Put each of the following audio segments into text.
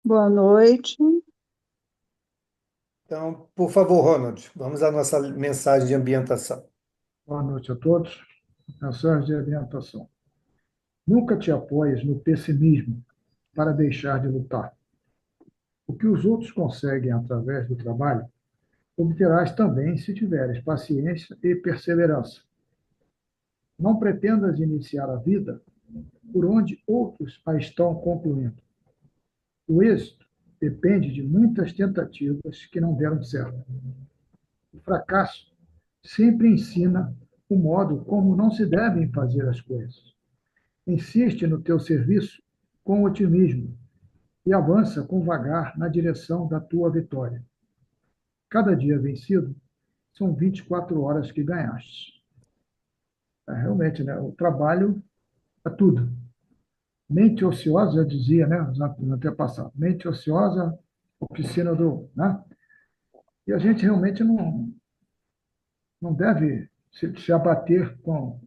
Boa noite. Então, por favor, Ronald, vamos à nossa mensagem de ambientação. Boa noite a todos. Mensagem de orientação. Nunca te apoies no pessimismo para deixar de lutar. O que os outros conseguem através do trabalho, obterás também se tiveres paciência e perseverança. Não pretendas iniciar a vida por onde outros a estão concluindo. O êxito depende de muitas tentativas que não deram certo. O fracasso sempre ensina o modo como não se devem fazer as coisas. Insiste no teu serviço com otimismo e avança com vagar na direção da tua vitória. Cada dia vencido são 24 horas que ganhaste. Realmente, né? O trabalho é tudo. Mente ociosa, já dizia, né? Os antepassados. Mente ociosa, oficina do. Né? E a gente realmente não deve se abater com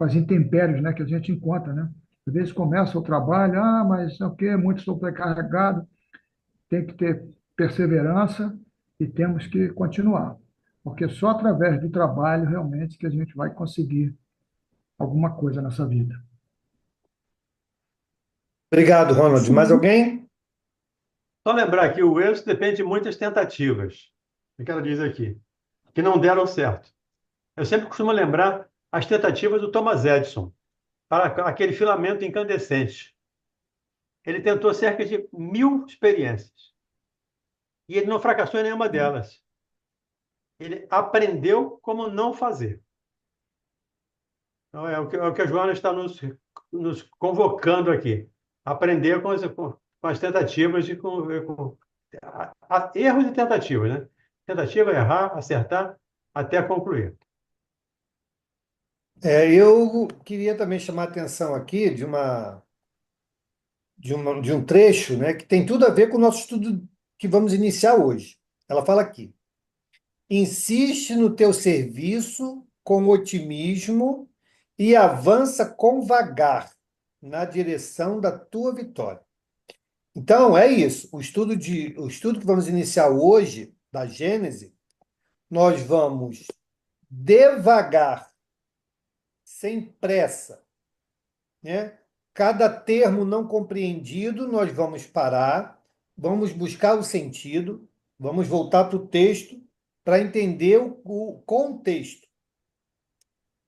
as intempéries, né, que a gente encontra, né? Às vezes começa o trabalho, mas não quê, muito sobrecarregado, tem que ter perseverança e temos que continuar, porque só através do trabalho realmente que a gente vai conseguir alguma coisa nessa vida. Obrigado, Ronald. Mais Sim. alguém? Só lembrar que o êxito depende de muitas tentativas, o que ela diz aqui, que não deram certo. Eu sempre costumo lembrar as tentativas do Thomas Edison para aquele filamento incandescente. Ele tentou cerca de 1.000 experiências e ele não fracassou em nenhuma delas. Ele aprendeu como não fazer. Então, é o que a Joana está nos convocando aqui. Aprender com as tentativas erros e tentativas, né? Tentativa, errar, acertar, até concluir. Eu queria também chamar a atenção aqui de um trecho, né, que tem tudo a ver com o nosso estudo que vamos iniciar hoje. Ela fala aqui: insiste no teu serviço com otimismo e avança com vagar na direção da tua vitória. Então, é isso. O estudo que vamos iniciar hoje, da Gênese, nós vamos devagar, sem pressa, né? Cada termo não compreendido, nós vamos parar, vamos buscar o sentido, vamos voltar para o texto para entender o contexto.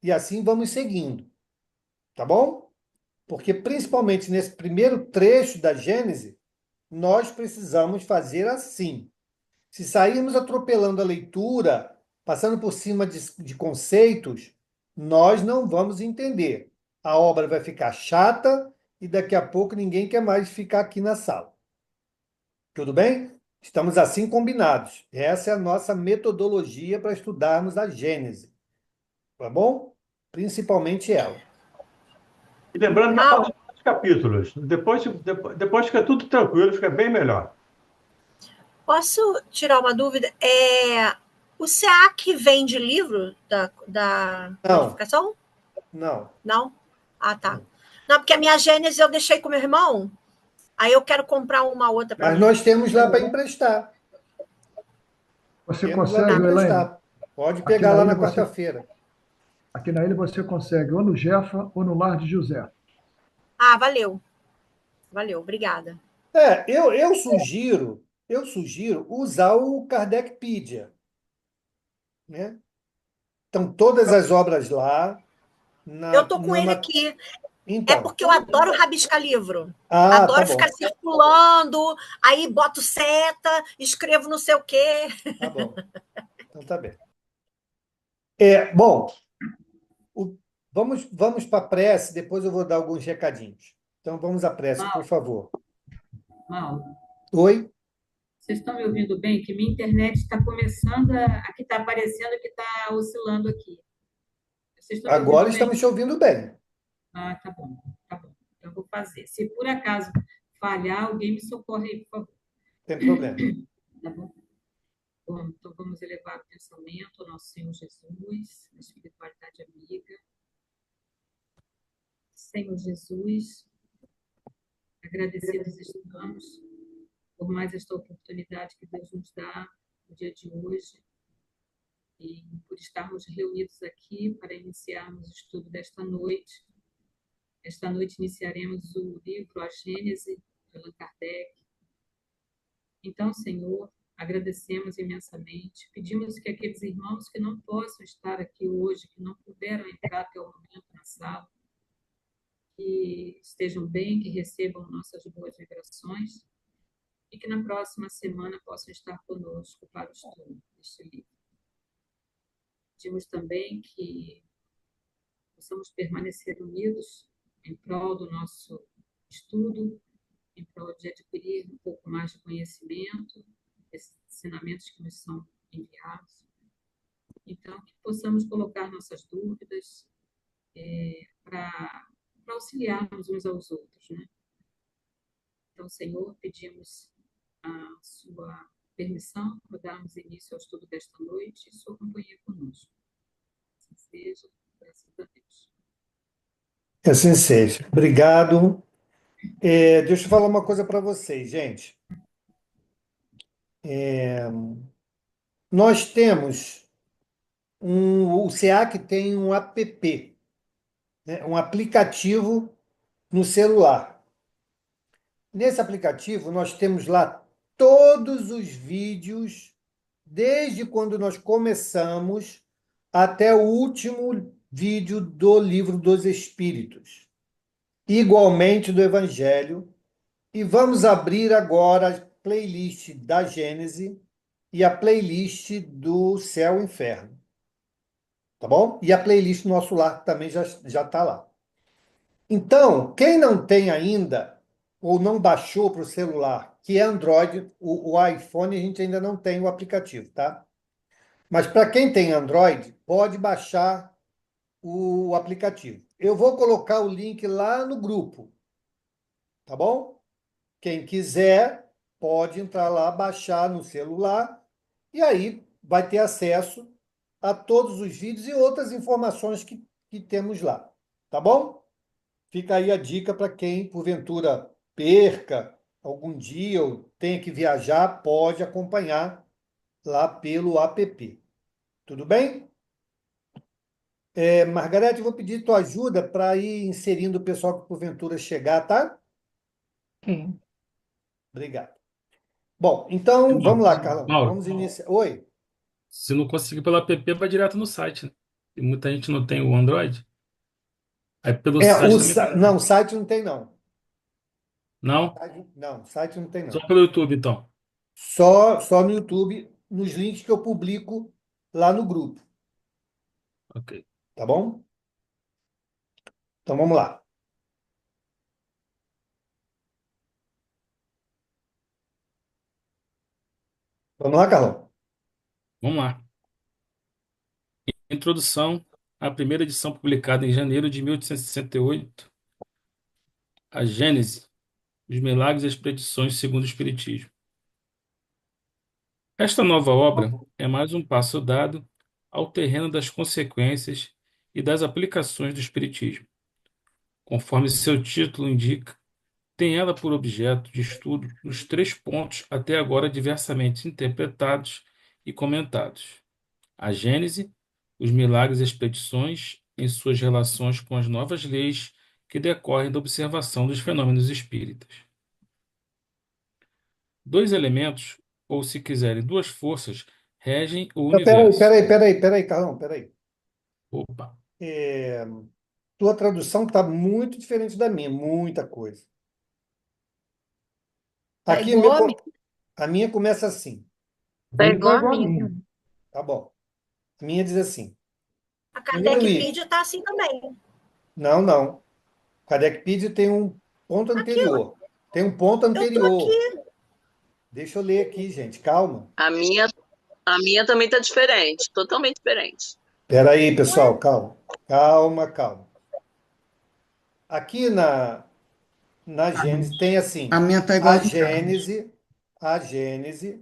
E assim vamos seguindo, tá bom? Porque principalmente nesse primeiro trecho da Gênese, nós precisamos fazer assim. Se sairmos atropelando a leitura, passando por cima de conceitos, nós não vamos entender. A obra vai ficar chata e daqui a pouco ninguém quer mais ficar aqui na sala. Tudo bem? Estamos assim combinados. Essa é a nossa metodologia para estudarmos a Gênese. Tá bom? Principalmente ela. E lembrando que Mal, faltam 2 capítulos. Depois fica tudo tranquilo, fica bem melhor. posso tirar uma dúvida? O SEAC vende livro da Não, codificação? não, Não? Ah, tá. não. Não, porque a minha Gênesis eu deixei com meu irmão, aí eu quero comprar uma outra para Mas mim. nós temos lá para emprestar. Você Temos lá para consegue, Tá. Elaine? emprestar. Pode Aqui pegar na lá ilha na você, quarta-feira. aqui na ilha você consegue ou no Jefa ou no Lar de José. Ah, valeu. Valeu, obrigada. Eu sugiro usar o Kardecpedia, né? Estão todas as obras lá Eu tô com ele numa. aqui. É Então, porque eu adoro rabiscar livro. tá Adoro ficar bom, circulando, aí boto seta, escrevo não sei o quê. tá bom. Então tá bem. Bom, o- vamos para a prece, depois eu vou dar alguns recadinhos. Então vamos à prece, por Mauro, favor. Mauro, Oi? vocês estão me ouvindo bem? Que minha internet está começando aqui está aparecendo que está oscilando aqui. Vocês estão me Agora ouvindo bem? estamos te ouvindo bem. Ah, tá bom, tá bom. Então eu vou fazer. Se por acaso falhar, alguém me socorre aí, por favor. Tem problema. Tá bom? Bom, então vamos elevar o pensamento ao nosso Senhor Jesus, a espiritualidade amiga. Senhor Jesus, agradecidos estamos por mais esta oportunidade que Deus nos dá no dia de hoje e por estarmos reunidos aqui para iniciarmos o estudo desta noite. Esta noite iniciaremos o livro A Gênese, de Allan Kardec. Então, Senhor, agradecemos imensamente, pedimos que aqueles irmãos que não possam estar aqui hoje, que não puderam entrar até o momento na sala, que estejam bem, que recebam nossas boas vibrações e que na próxima semana possam estar conosco para o estudo deste livro. Pedimos também que possamos permanecer unidos em prol do nosso estudo, em prol de adquirir um pouco mais de conhecimento, desses ensinamentos que nos são enviados. Então, que possamos colocar nossas dúvidas para auxiliarmos uns aos outros, né? Então, Senhor, pedimos a sua permissão para darmos início ao estudo desta noite e sua companhia conosco. Assim seja, graças a Deus. Assim seja. Obrigado. Deixa eu falar uma coisa para vocês, gente. Nós temos o SEAC tem um app, né, um aplicativo no celular. Nesse aplicativo, nós temos lá todos os vídeos, desde quando nós começamos até o último vídeo do Livro dos Espíritos, igualmente do Evangelho. E vamos abrir agora a playlist da Gênese e a playlist do Céu e Inferno. Tá bom? E a playlist do Nosso Lar também já está lá. Então, quem não tem ainda, ou não baixou para o celular, que é Android, o iPhone a gente ainda não tem o aplicativo, tá? Mas para quem tem Android, pode baixar o aplicativo. Eu vou colocar o link lá no grupo, tá bom? Quem quiser, pode entrar lá, baixar no celular, e aí vai ter acesso a todos os vídeos e outras informações que temos lá, tá bom? Fica aí a dica para quem, porventura, perca algum dia ou tenha que viajar, pode acompanhar lá pelo app. Tudo bem? Margarete, eu vou pedir tua ajuda para ir inserindo o pessoal que porventura chegar, tá? Ok. Obrigado. Bom, então vamos lá, Carlão. Mauro, Vamos iniciar. Oi? se não conseguir pelo app, vai direto no site, né? E muita gente não tem o Android. Aí pelo site também Não, site não tem, não. não? Não, site não tem, Só não. pelo YouTube, então. Só no YouTube, nos links que eu publico lá no grupo, Ok. tá bom? Então vamos lá. Vamos lá, Carlão. Vamos lá. Introdução à primeira edição publicada em janeiro de 1868. A Gênese, os Milagres e as Predições segundo o Espiritismo. Esta nova obra é mais um passo dado ao terreno das consequências e das aplicações do Espiritismo. Conforme seu título indica, tem ela por objeto de estudo os três pontos até agora diversamente interpretados e comentados: a Gênese, os milagres e expedições em suas relações com as novas leis que decorrem da observação dos fenômenos espíritas. Dois elementos, ou se quiserem, duas forças, regem o universo. Peraí, Carlão, peraí. Opa, Tua tradução está muito diferente da minha, muita coisa. Tá Aqui igual a mim. a minha começa assim, Tá igual a igual a mim. minha. tá bom. A minha diz assim, A primeiro Kardecpedia está assim também. não. Kardecpedia tem um ponto Aqui, anterior. Tem um ponto eu tô anterior. aqui. Deixa eu ler aqui, gente, calma. A minha também tá diferente, totalmente diferente. Peraí, pessoal, calma. Calma. Aqui na Gênese tem assim, A minha tá a igual. Gênese,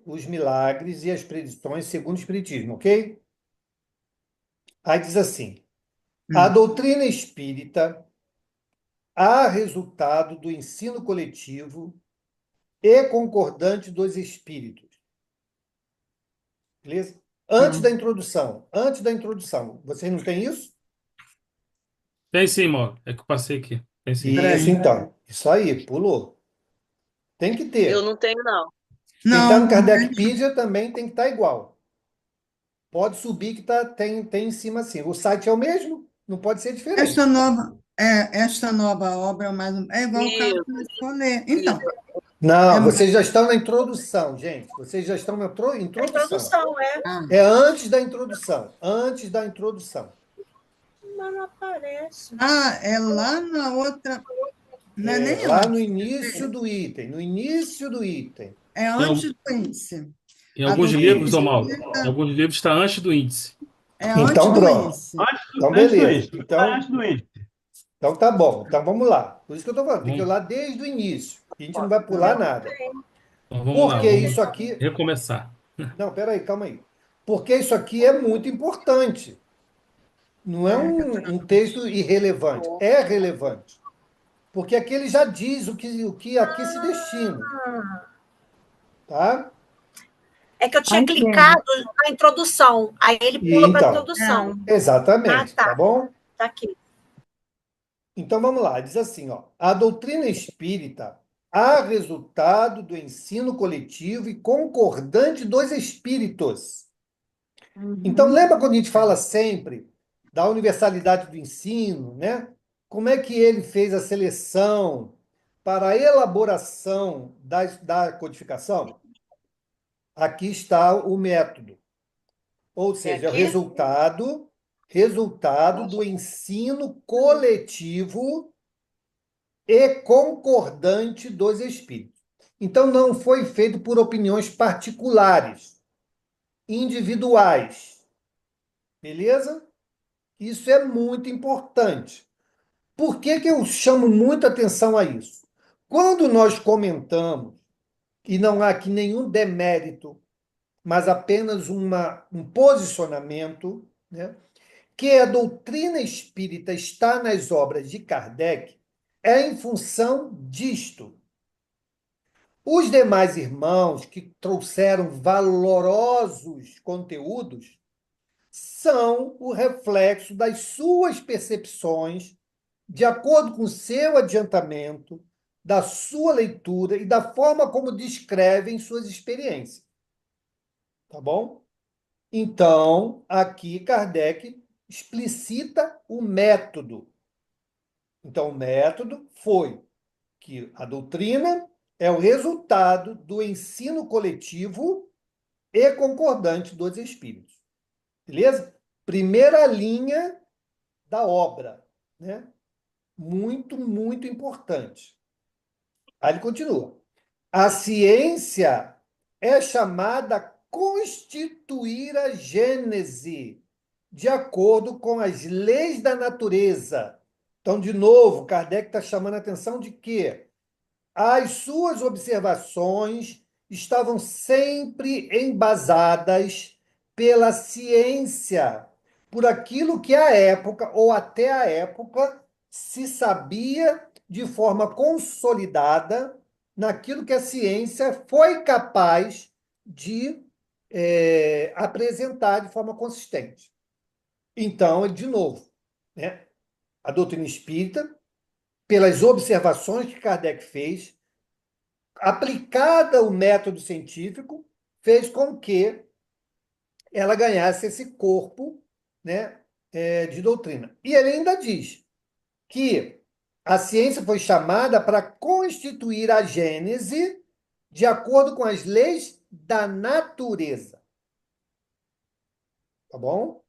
os milagres e as predições segundo o Espiritismo, ok? Aí diz assim, a doutrina espírita, a resultado do ensino coletivo, e concordante dos espíritos. Beleza? Antes da introdução. Antes da introdução. Vocês não têm isso? Tem sim, Mauro. É que eu passei aqui. Tem sim. Isso, então. Isso aí, pulou. Tem que Eu ter. não tenho, não. Quem está Não, no Kardecpedia também tem que estar igual. Pode subir que tem em cima assim. O site é o mesmo, não pode ser diferente. esta nova obra é igual o Carlos Isso, começou a ler. isso. Então, Não, é, vocês já estão na introdução, gente. Vocês já estão na A introdução. introdução, é. É antes da introdução. Antes da introdução. Mas não aparece. é lá na outra. Não é nem Lá antes, no início do item. No início do item. é antes do índice. Em A alguns doutrina livros, Dom Mauro, em espírita alguns livros está antes do índice. é antes Então, do pronto. índice. Então, Antes do beleza. índice. Antes do índice. Então, tá bom. Então, vamos lá. Por isso que eu estou falando. Tem que ir Vamos, lá desde o início. A gente não vai pular nada. então vamos lá, Porque vamos isso aqui... recomeçar. Não, peraí, calma aí. Porque isso aqui é muito importante. Não é um texto irrelevante. É relevante. Porque aqui ele já diz o que aqui se destina. Tá? É que eu tinha Entendo. clicado na introdução. Aí ele pula para a Então, introdução. exatamente, Ah, tá. tá bom? Tá aqui. Então vamos lá, diz assim, ó, a doutrina espírita há resultado do ensino coletivo e concordante dos espíritos. Então lembra quando a gente fala sempre da universalidade do ensino, né? Como é que ele fez a seleção para a elaboração da codificação? Aqui está o método. Ou seja, é o aqui? resultado do ensino coletivo e concordante dos espíritos. Então, não foi feito por opiniões particulares, individuais. Beleza? Isso é muito importante. Por que eu chamo muita atenção a isso? Quando nós comentamos, e não há aqui nenhum demérito, mas apenas um posicionamento, né? Que a doutrina espírita está nas obras de Kardec é em função disto. Os demais irmãos que trouxeram valorosos conteúdos são o reflexo das suas percepções, de acordo com o seu adiantamento, da sua leitura e da forma como descrevem suas experiências. Tá bom? Então, aqui Kardec explicita o método. Então, o método foi que a doutrina é o resultado do ensino coletivo e concordante dos espíritos. Beleza? Primeira linha da obra, né? Muito, muito importante. Aí ele continua. A ciência é chamada a constituir a gênese de acordo com as leis da natureza. Então, de novo, Kardec está chamando a atenção de que as suas observações estavam sempre embasadas pela ciência, por aquilo que à época, ou até a época, se sabia de forma consolidada naquilo que a ciência foi capaz de apresentar de forma consistente. Então, de novo, né, a doutrina espírita, pelas observações que Kardec fez, aplicada ao método científico, fez com que ela ganhasse esse corpo, né, de doutrina. E ele ainda diz que a ciência foi chamada para constituir a gênese de acordo com as leis da natureza. Tá bom?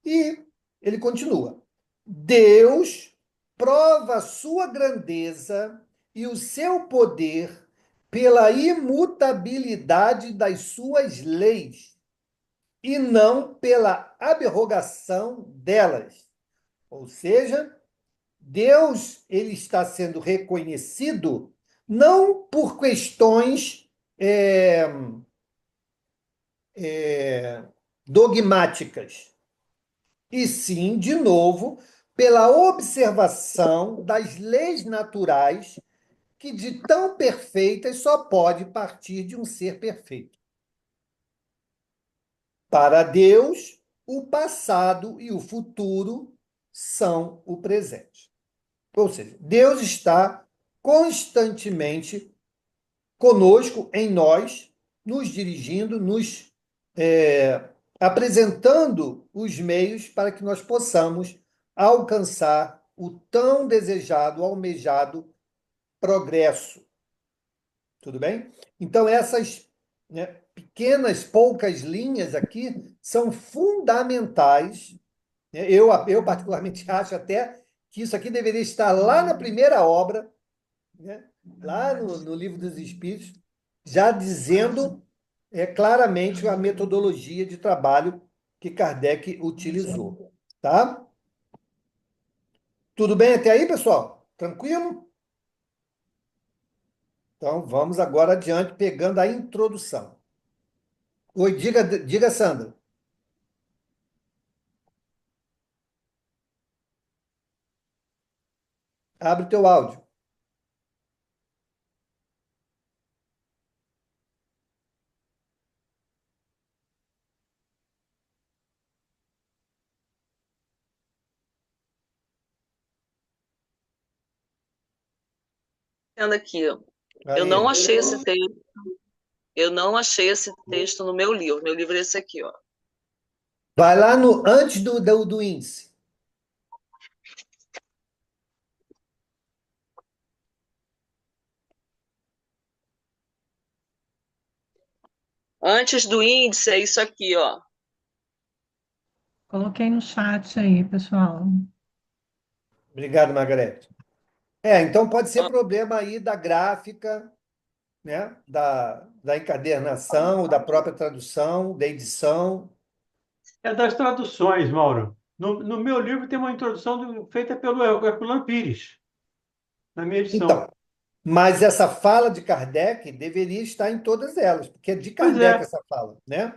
E ele continua. Deus prova a sua grandeza e o seu poder pela imutabilidade das suas leis e não pela abrogação delas. Ou seja, Deus ele está sendo reconhecido não por questões dogmáticas, e sim, de novo, pela observação das leis naturais que de tão perfeitas só pode partir de um ser perfeito. Para Deus, o passado e o futuro são o presente. Ou seja, Deus está constantemente conosco, em nós, nos dirigindo, nos apresentando os meios para que nós possamos alcançar o tão desejado, almejado progresso. Tudo bem? Então, essas, né, pequenas, poucas linhas aqui são fundamentais. Né? Eu, particularmente, acho até que isso aqui deveria estar lá na primeira obra, né? Lá no Livro dos Espíritos, já dizendo claramente a metodologia de trabalho que Kardec utilizou. Tá? Tudo bem até aí, pessoal? Tranquilo? Então, vamos agora adiante, pegando a introdução. Oi, diga, Sandra. Abre o teu áudio. Vendo aqui, ó. Eu Aí. não achei esse texto. Eu não achei esse texto no meu livro. Meu livro é esse aqui, ó. Vai lá no antes do índice. Antes do índice é isso aqui, ó. Coloquei no chat aí, pessoal. Obrigado, Margarete. Então pode ser problema aí da gráfica, né? Da encadernação, da própria tradução, da edição. É das traduções, Mauro. No meu livro tem uma introdução feita pelo Herculano Pires, na minha edição. Então, mas essa fala de Kardec deveria estar em todas elas, porque é de Pois Kardec é. essa fala, né?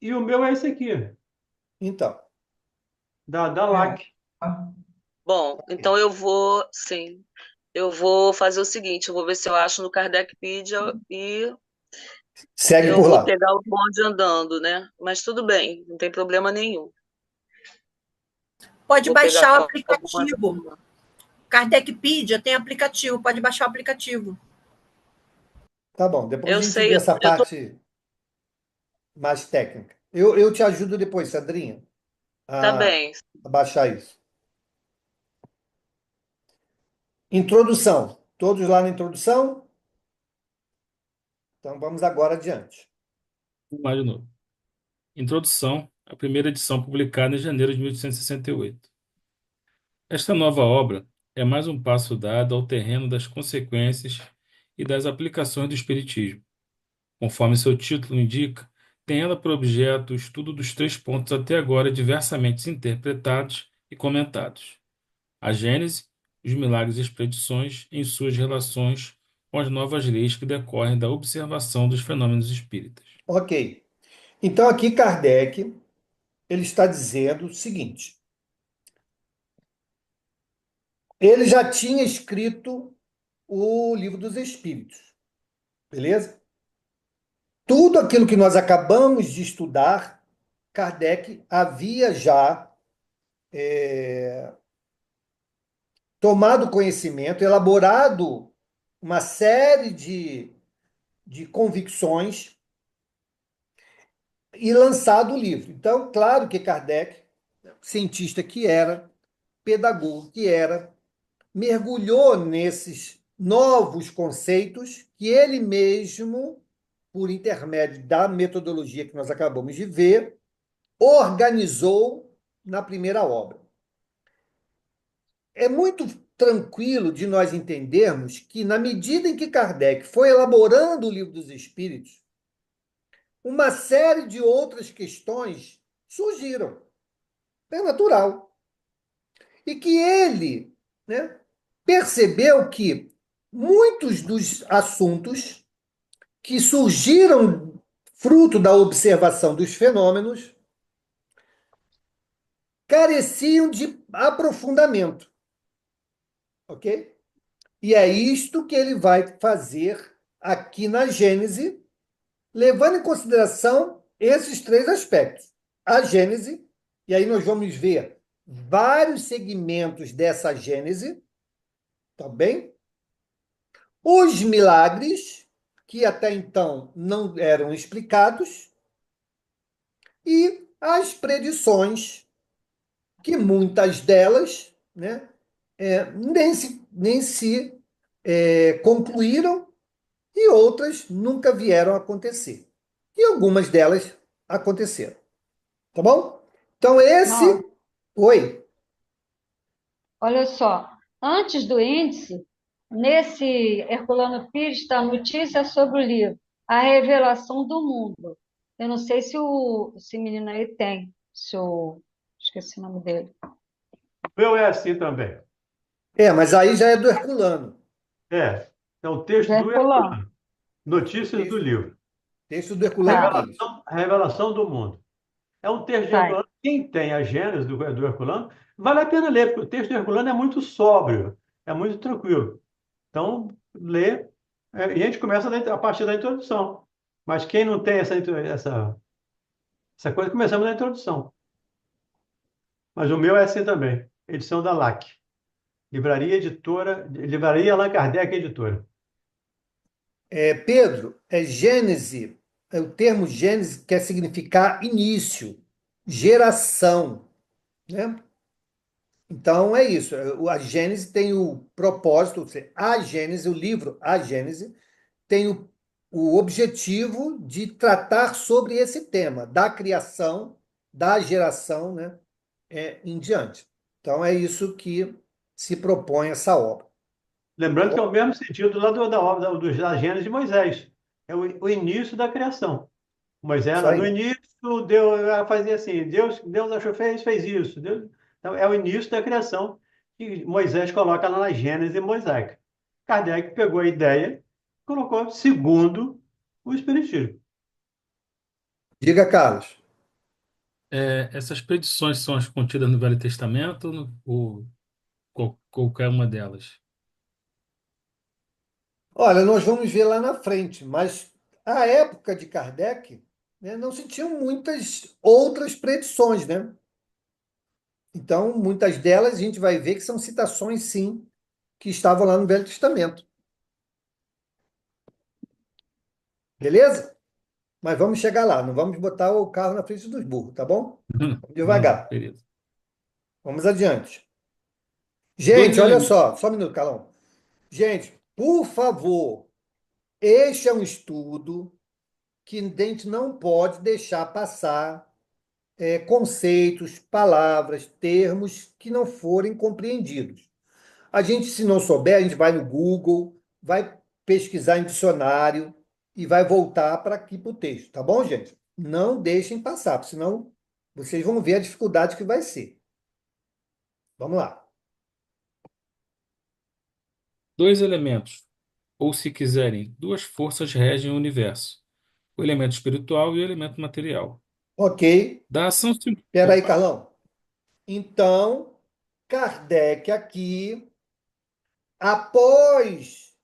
E o meu é esse aqui, Então, da LAC. Bom, então sim. Eu vou fazer o seguinte, eu vou ver se eu acho no Kardecpedia e segue eu por vou lá. pegar o bonde andando, né? Mas tudo bem, não tem problema nenhum. Pode Vou baixar o pegar aplicativo. Kardecpedia tem aplicativo, pode baixar o aplicativo. Tá bom, depois Eu a gente sei, vê essa eu tô... parte mais técnica. Eu te ajudo depois, Sandrinha, Tá a bem. baixar isso. Introdução. Todos lá na introdução? Então vamos agora adiante. Vamos lá de novo. Introdução, a primeira edição publicada em janeiro de 1868. Esta nova obra é mais um passo dado ao terreno das consequências e das aplicações do Espiritismo. Conforme seu título indica, tem ela por objeto o estudo dos três pontos até agora diversamente interpretados e comentados: a Gênese, os milagres e expedições em suas relações com as novas leis que decorrem da observação dos fenômenos espíritas. Ok. Então aqui Kardec ele está dizendo o seguinte: ele já tinha escrito o Livro dos Espíritos, beleza? Tudo aquilo que nós acabamos de estudar, Kardec havia já tomado conhecimento, elaborado uma série de convicções e lançado o livro. Então, claro que Kardec, cientista que era, pedagogo que era, mergulhou nesses novos conceitos que ele mesmo, por intermédio da metodologia que nós acabamos de ver, organizou na primeira obra. É muito tranquilo de nós entendermos que, na medida em que Kardec foi elaborando o Livro dos Espíritos, uma série de outras questões surgiram. É natural. E que ele, né, percebeu que muitos dos assuntos que surgiram fruto da observação dos fenômenos careciam de aprofundamento. Ok? E é isto que ele vai fazer aqui na Gênese, levando em consideração esses três aspectos. A Gênese, e aí nós vamos ver vários segmentos dessa Gênese, tá bem? Os milagres, que até então não eram explicados, e as predições, que muitas delas, né, nem se concluíram e outras nunca vieram a acontecer. E algumas delas aconteceram. Tá bom? Então, Mauro, esse. Oi. olha só, antes do índice, nesse Herculano Pires está a notícia sobre o livro A Revelação do Mundo. Eu não sei se esse menino aí tem, esqueci o nome dele. O meu é assim também. Mas aí já é do Herculano. É o texto Já do Herculano. Herculano. Notícias do livro. Texto do Herculano Pires. A Revelação do Mundo. É um texto de Tá. Herculano. Quem tem a Gênesis do Herculano, vale a pena ler, porque o texto do Herculano é muito sóbrio, é muito tranquilo. Então, lê, e a gente começa a partir da introdução. Mas quem não tem essa coisa, começamos na introdução. Mas o meu é assim também, edição da LAC. Livraria Allan Kardec Editora. Pedro, Gênese, o termo Gênese quer significar início, geração, né? Então, é isso. A Gênese tem o propósito, ou seja, a Gênese, o livro A Gênese, tem o objetivo de tratar sobre esse tema, da criação, da geração, né, em diante. Então, é isso que se propõe essa obra. Lembrando que é o mesmo sentido lá da obra da Gênesis de Moisés. É o início da criação. Moisés, Isso aí. no início, Deus fazia assim, Deus achou, fez isso. Então, é o início da criação que Moisés coloca lá na Gênesis mosaica. Kardec pegou a ideia e colocou segundo o Espiritismo. Diga, Carlos. Essas predições são as contidas no Velho Testamento ou qualquer uma delas? Olha, nós vamos ver lá na frente, mas a época de Kardec, né, não se tinham muitas outras predições, né? Então, muitas delas a gente vai ver que são citações, sim, que estavam lá no Velho Testamento. Beleza? Mas vamos chegar lá, não vamos botar o carro na frente dos burros, tá bom? Vamos Não, devagar. beleza. Vamos adiante. Dois Gente, olha elementos. só um minuto, Calão. Gente, por favor, este é um estudo que a gente não pode deixar passar conceitos, palavras, termos que não forem compreendidos. A gente, se não souber, a gente vai no Google, vai pesquisar em dicionário e vai voltar para aqui para o texto, tá bom, gente? Não deixem passar, porque senão vocês vão ver a dificuldade que vai ser. Vamos lá. Dois elementos, ou se quiserem, duas forças regem o universo: o elemento espiritual e o elemento material. Ok. Da ação. Espera aí, Opa, Carlão. Então, Kardec aqui, após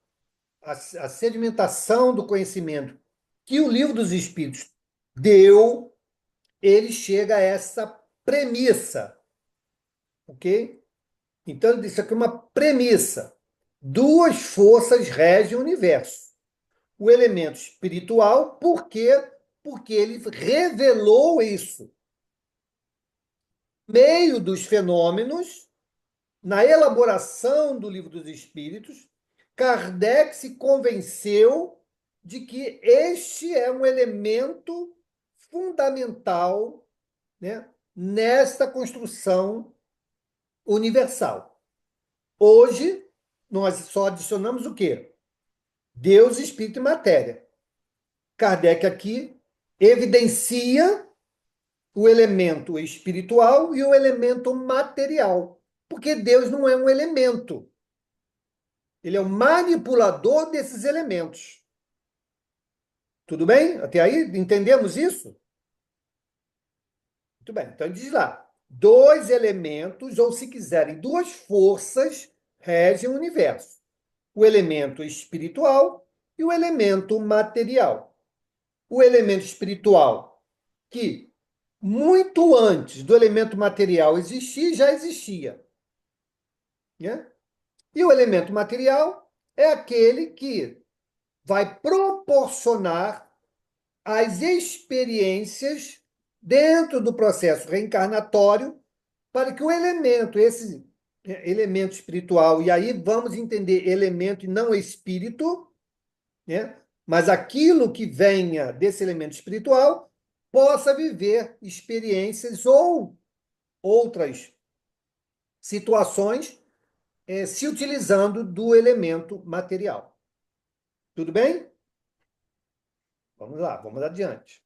a sedimentação do conhecimento que o Livro dos Espíritos deu, ele chega a essa premissa, ok? Então, isso aqui é uma premissa. Duas forças regem o universo. O elemento espiritual, por quê? Porque ele revelou isso. Meio dos fenômenos, na elaboração do Livro dos Espíritos, Kardec se convenceu de que este é um elemento fundamental, né, nesta construção universal. Hoje, nós só adicionamos o quê? Deus, Espírito e Matéria. Kardec aqui evidencia o elemento espiritual e o elemento material, porque Deus não é um elemento. Ele é o manipulador desses elementos. Tudo bem? Até aí, entendemos isso? Muito bem. Então, diz lá. Dois elementos, ou se quiserem, duas forças regem o universo. o elemento espiritual e o elemento material. O elemento espiritual, que muito antes do elemento material existir, já existia, né? E o elemento material é aquele que vai proporcionar as experiências dentro do processo reencarnatório para que o elemento, esse elemento espiritual, e aí vamos entender elemento e não espírito, né? Mas aquilo que venha desse elemento espiritual possa viver experiências ou outras situações se utilizando do elemento material. Tudo bem? Vamos lá, vamos adiante.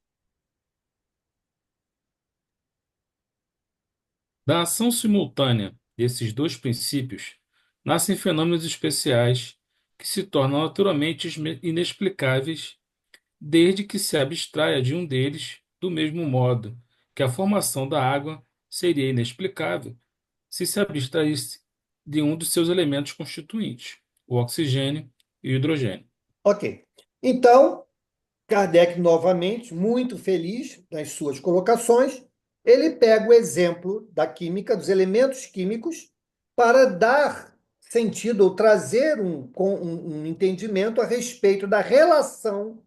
Da ação simultânea desses dois princípios, nascem fenômenos especiais que se tornam naturalmente inexplicáveis desde que se abstraia de um deles, do mesmo modo que a formação da água seria inexplicável se abstraísse de um dos seus elementos constituintes, o oxigênio e o hidrogênio. Ok. Então, Kardec, novamente, muito feliz nas suas colocações, ele pega o exemplo da química, dos elementos químicos, para dar sentido ou trazer um entendimento a respeito da relação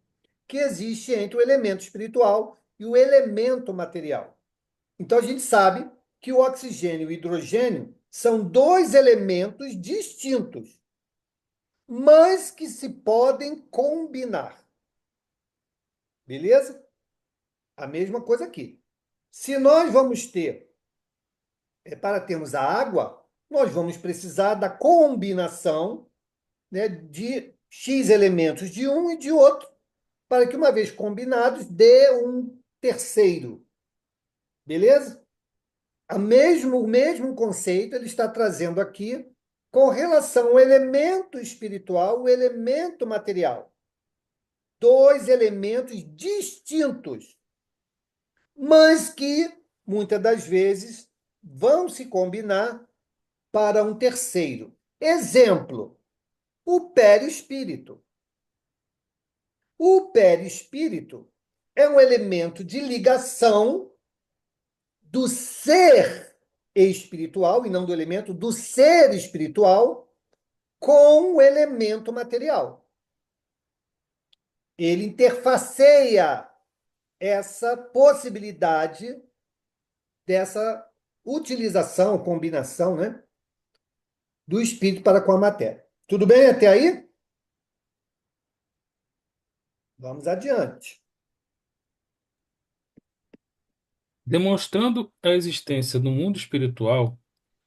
que existe entre o elemento espiritual e o elemento material. Então, a gente sabe que o oxigênio e o hidrogênio são dois elementos distintos, mas que se podem combinar. Beleza? A mesma coisa aqui. Se nós vamos ter, para termos a água, nós vamos precisar da combinação, né, de X elementos de um e de outro, para que, uma vez combinados, dê um terceiro. Beleza? O mesmo conceito ele está trazendo aqui com relação ao elemento espiritual, o elemento material. Dois elementos distintos, mas que, muitas das vezes, vão se combinar para um terceiro. Exemplo, o perispírito. O perispírito é um elemento de ligação do ser espiritual, e não do elemento, do ser espiritual, com o elemento material. Ele interfaceia essa possibilidade dessa utilização, combinação, né, do espírito para com a matéria. Tudo bem até aí? Vamos adiante. Demonstrando a existência do mundo espiritual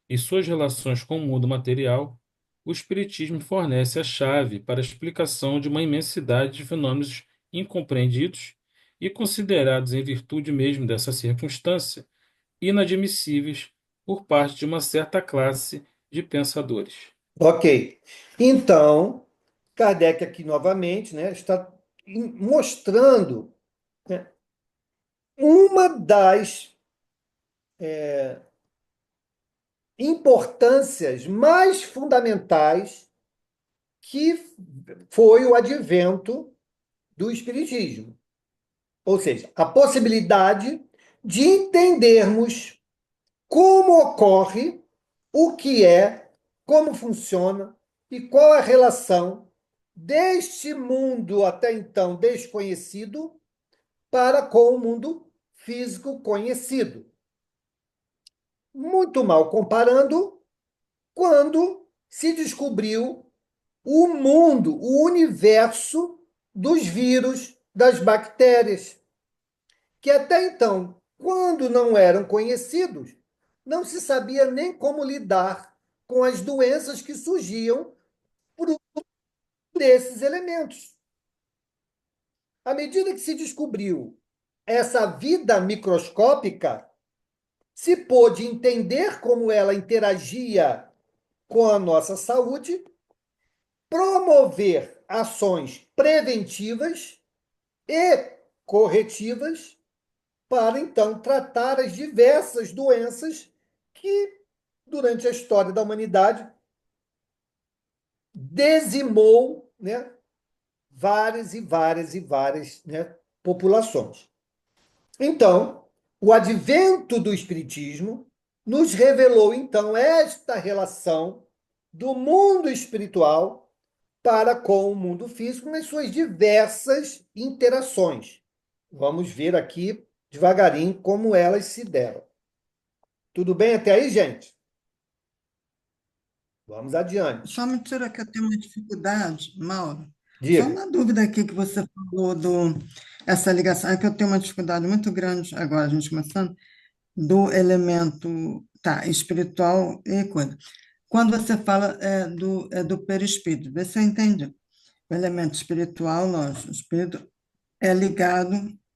e suas relações com o mundo material, o Espiritismo fornece a chave para a explicação de uma imensidade de fenômenos incompreendidos e considerados, em virtude mesmo dessa circunstância, inadmissíveis por parte de uma certa classe de pensadores. Ok. Então, Kardec aqui novamente, né, está mostrando, né, uma das importâncias mais fundamentais que foi o advento do Espiritismo. Ou seja, a possibilidade de entendermos como ocorre, o que é, como funciona e qual é a relação deste mundo até então desconhecido para com o mundo físico conhecido. Muito mal comparando, quando se descobriu o mundo, o universo dos vírus, das bactérias, que até então, quando não eram conhecidos, não se sabia nem como lidar com as doenças que surgiam por desses elementos. À medida que se descobriu essa vida microscópica, se pôde entender como ela interagia com a nossa saúde, promover ações preventivas e corretivas para, então, tratar as diversas doenças que, durante a história da humanidade, dizimou, né, várias e várias e várias, né, populações. Então, o advento do Espiritismo nos revelou, então, esta relação do mundo espiritual para com o mundo físico nas suas diversas interações. Vamos ver aqui devagarinho como elas se deram. Tudo bem até aí, gente? Vamos adiante. Só me tira que eu tenho uma dificuldade, Mauro. Só Diga. uma dúvida aqui que você falou essa ligação, é que eu tenho uma dificuldade muito grande agora, a gente começando, do elemento, tá, espiritual e coisa. Quando você fala do perispírito, vê se eu entendi. O elemento espiritual, nós, o espírito, é ligado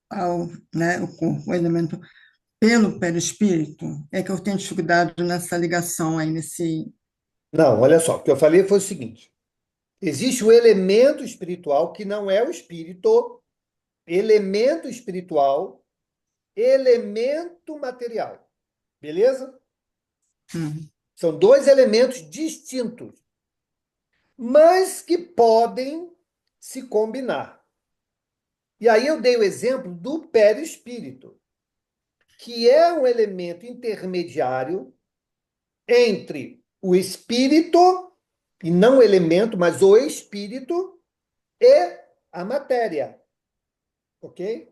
ao, né, o corpo, o elemento pelo perispírito. É que eu tenho dificuldade nessa ligação aí, nesse... Não, olha só, o que eu falei foi o seguinte: existe o elemento espiritual, que não é o espírito, elemento espiritual, elemento material. Beleza? São dois elementos distintos, mas que podem se combinar. E aí eu dei o exemplo do perispírito, que é um elemento intermediário entre o espírito, e não o elemento, mas o espírito, e a matéria. Ok?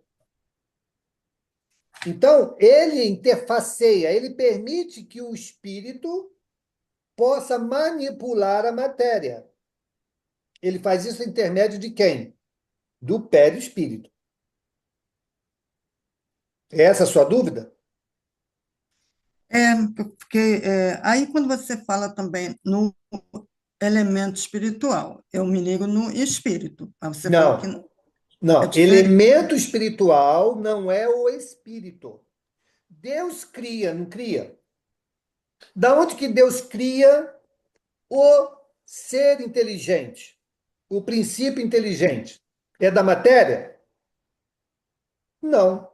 Então, ele interfaceia, ele permite que o espírito possa manipular a matéria. Ele faz isso por intermédio de quem? Do perispírito. É essa a sua dúvida? Porque aí quando você fala também no elemento espiritual, eu me ligo no espírito. Aí você falou que Não, não. é diferente. Elemento espiritual não é o espírito. Deus cria, não cria? Da onde que Deus cria o ser inteligente? O princípio inteligente? É da matéria? Não.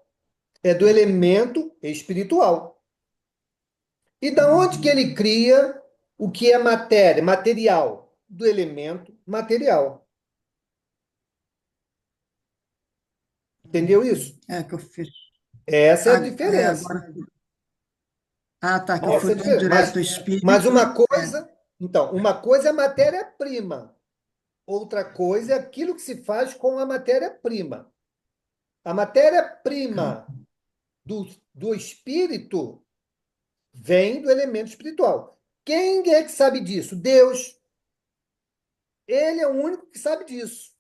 É do elemento espiritual. E da onde que ele cria o que é matéria, material? Do elemento material. Entendeu isso? É que eu fiz. Essa é a diferença. Agora... Ah, tá, que eu Essa fui é a tão diferença. direto do espírito. Mas uma coisa, então, uma coisa é a matéria-prima. Outra coisa é aquilo que se faz com a matéria-prima. A matéria-prima do espírito vem do elemento espiritual. Quem é que sabe disso? Deus. Ele é o único que sabe disso.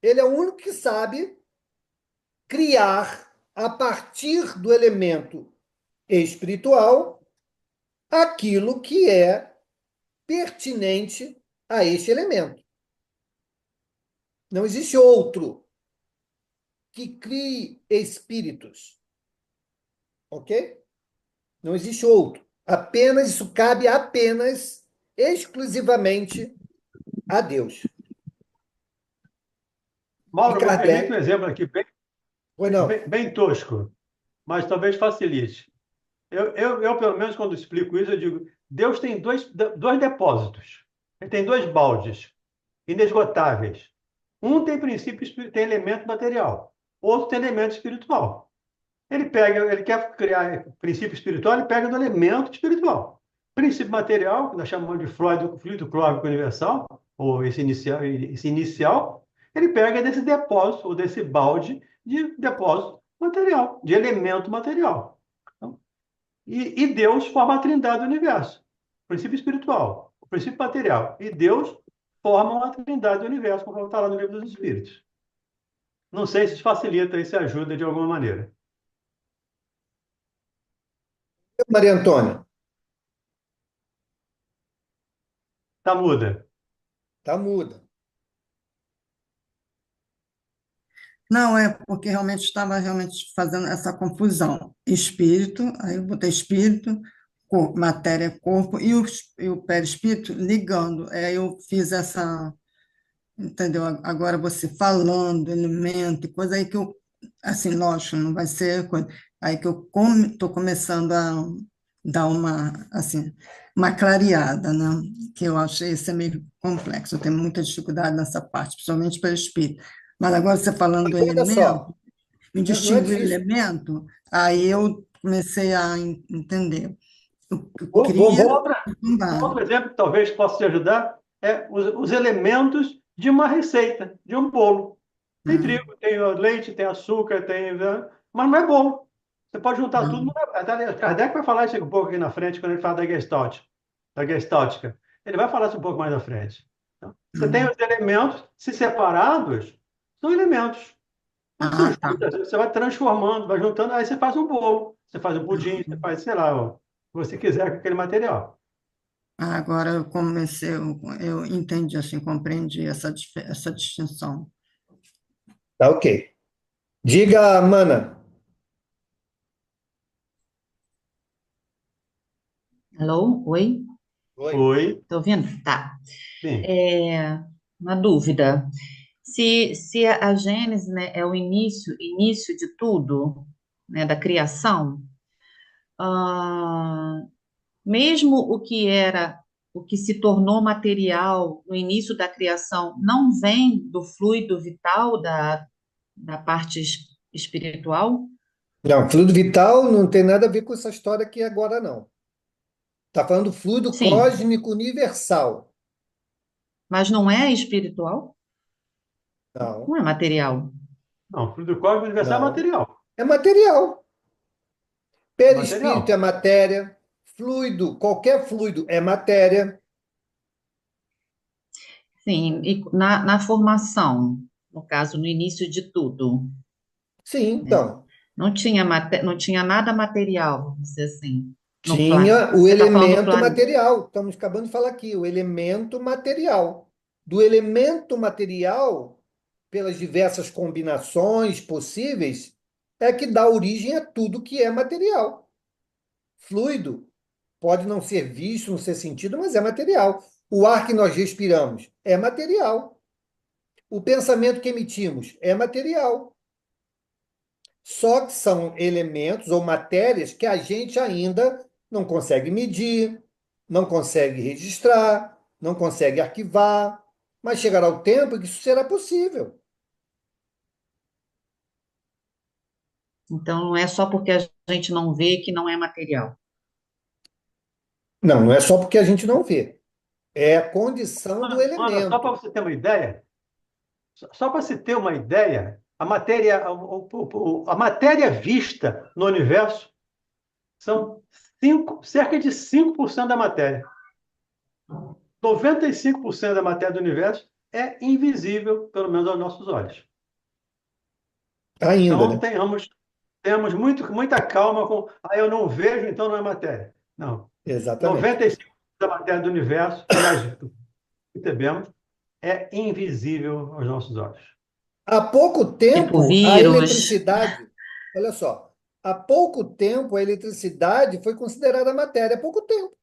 Ele é o único que sabe criar, a partir do elemento espiritual, aquilo que é pertinente a este elemento. Não existe outro que crie espíritos. Ok? Não existe outro. Apenas isso cabe apenas, exclusivamente a Deus. Mauro, E vou Kardec... permite um exemplo aqui bem tosco, mas talvez facilite. Eu, pelo menos, quando explico isso, eu digo: Deus tem dois depósitos. Ele tem dois baldes inesgotáveis. Um tem princípio, tem elemento material. Outro tem elemento espiritual. Ele quer criar princípio espiritual, ele pega do elemento espiritual. Princípio material, que nós chamamos de fluido clórico universal, ou esse inicial, ele pega desse depósito, ou desse balde de depósito material, de elemento material. Então, e Deus forma a trindade do universo. O princípio espiritual, o princípio material e Deus formam a trindade do universo, como está lá no Livro dos Espíritos. Não sei se facilita e se ajuda de alguma maneira. Maria Antônia? Está muda. Está muda. Não, é porque realmente estava fazendo essa confusão. Espírito, aí eu botei espírito, corpo, matéria, corpo, e o perispírito ligando. Aí eu fiz essa, entendeu? Agora você falando, elemento, coisa aí que eu, assim, lógico, não vai ser coisa. Aí que eu estou começando a dar assim, uma clareada, né? Que eu achei isso meio complexo. Eu tenho muita dificuldade nessa parte, principalmente para o espírito. Mas agora você falando do Olha elemento, só, me não é distinguir o difícil. elemento, aí eu comecei a entender. O Bom, bom, cria, um outro exemplo que talvez possa te ajudar é os elementos de uma receita, de um bolo. Tem trigo, tem leite, tem açúcar, mas não é bolo. Você pode juntar tudo. Kardec vai falar isso um pouco aqui na frente, quando ele fala da gestáltica. Ele vai falar isso um pouco mais na frente. Então, você tem os elementos, se separados, são elementos. Quando você tá. junta, você vai transformando, vai juntando, aí você faz um bolo, você faz um pudim, você faz, sei lá, o que você quiser com aquele material. Agora eu comecei, eu entendi, assim, compreendi essa distinção. Tá ok. Diga, Mana. Alô? Oi? Oi. Oi, Tá ouvindo? Tá. sim. Uma dúvida. Se a Gênese, né, é o início de tudo, né, da criação, ah, mesmo o que se tornou material no início da criação, não vem do fluido vital da parte espiritual, Não, fluido vital não tem nada a ver com essa história aqui agora, não. Está falando do fluido sim, cósmico universal. mas não é espiritual, Não, não é material. Não, fluido cósmico universal é não. material. É material. É Perispírito é material. matéria. Fluido, qualquer fluido é matéria. Sim, e na formação, no caso, no início de tudo, Sim, né? então. Não tinha nada material, vamos dizer assim, no plano. Tinha o Você está falando do elemento plano. material. Estamos acabando de falar aqui, o elemento material. Do elemento material, pelas diversas combinações possíveis, é que dá origem a tudo que é material. Fluido pode não ser visto, não ser sentido, mas é material. O ar que nós respiramos é material. O pensamento que emitimos é material. Só que são elementos ou matérias que a gente ainda não consegue medir, não consegue registrar, não consegue arquivar, mas chegará o tempo em que isso será possível. Então, não é só porque a gente não vê que não é material. Não, não é só porque a gente não vê. É a condição do Ana, só para elemento. você ter uma ideia, só para se ter uma ideia, a matéria vista no universo são cerca de 5% da matéria. 95% da matéria do universo é invisível, pelo menos aos nossos olhos. Ainda, Então, né? tenhamos muita calma com, eu não vejo, então não é matéria. Não. Exatamente. 95% da matéria do universo, que nós percebemos, é invisível aos nossos olhos. Há pouco Tipo tempo, a vírus. eletricidade, olha só, há pouco tempo a eletricidade foi considerada matéria, há pouco tempo.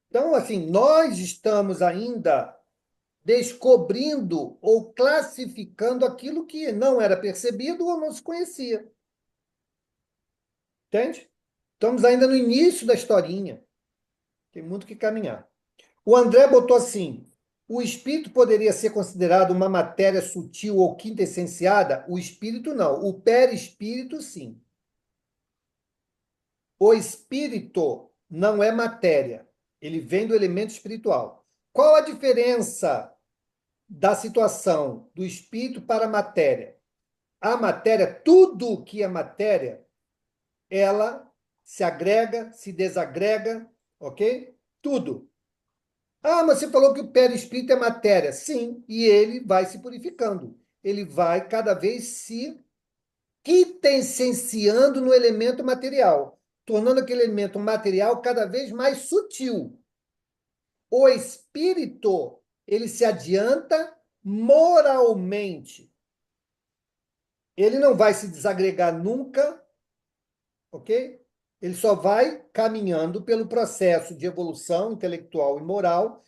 Então, assim, nós estamos ainda descobrindo ou classificando aquilo que não era percebido ou não se conhecia. Entende? Estamos ainda no início da historinha. Tem muito que caminhar. O André botou assim: o espírito poderia ser considerado uma matéria sutil ou quintessenciada? O espírito não. O perispírito, sim. O espírito não é matéria. Ele vem do elemento espiritual. Qual a diferença da situação do espírito para a matéria? A matéria, tudo que é matéria, ela se agrega, se desagrega, ok? Tudo. Ah, mas você falou que o perispírito é matéria. Sim, e ele vai se purificando. Ele vai cada vez se quintessenciando no elemento material, tornando aquele elemento material cada vez mais sutil. O espírito, ele se adianta moralmente. Ele não vai se desagregar nunca, ok? Ele só vai caminhando pelo processo de evolução intelectual e moral,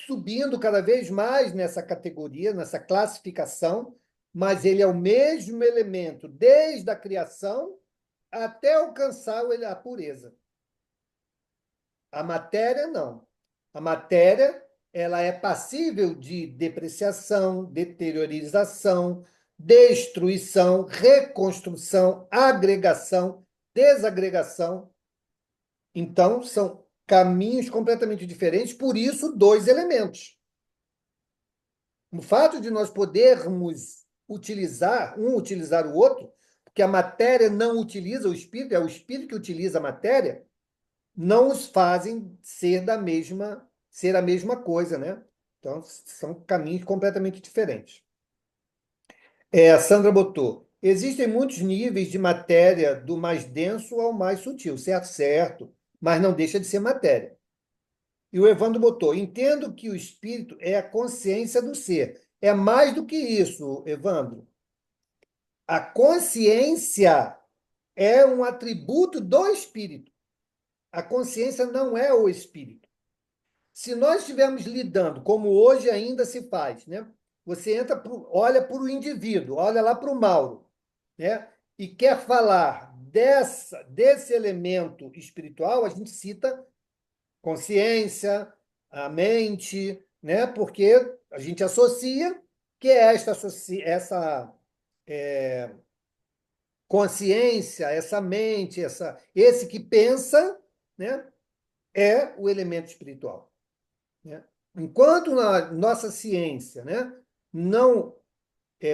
subindo cada vez mais nessa categoria, nessa classificação, mas ele é o mesmo elemento desde a criação até alcançar a pureza. A matéria, não. A matéria, ela é passível de depreciação, deteriorização, destruição, reconstrução, agregação, desagregação. Então, são caminhos completamente diferentes, por isso, dois elementos. O fato de nós podermos utilizar o outro, porque a matéria não utiliza o espírito, é o espírito que utiliza a matéria, não os fazem ser a mesma coisa, né? Então, são caminhos completamente diferentes. A Sandra botou, existem muitos níveis de matéria, do mais denso ao mais sutil, certo? Certo, mas não deixa de ser matéria. E o Evandro botou, entendo que o espírito é a consciência do ser. É mais do que isso, Evandro. A consciência é um atributo do espírito. A consciência não é o espírito. Se nós estivermos lidando, como hoje ainda se faz, né? Você olha para o indivíduo, olha lá para o Mauro, né? E quer falar desse elemento espiritual, a gente cita consciência, a mente, né? Porque a gente associa que é essa consciência, essa mente, esse que pensa, né? É o elemento espiritual. Né? Enquanto na nossa ciência, né, não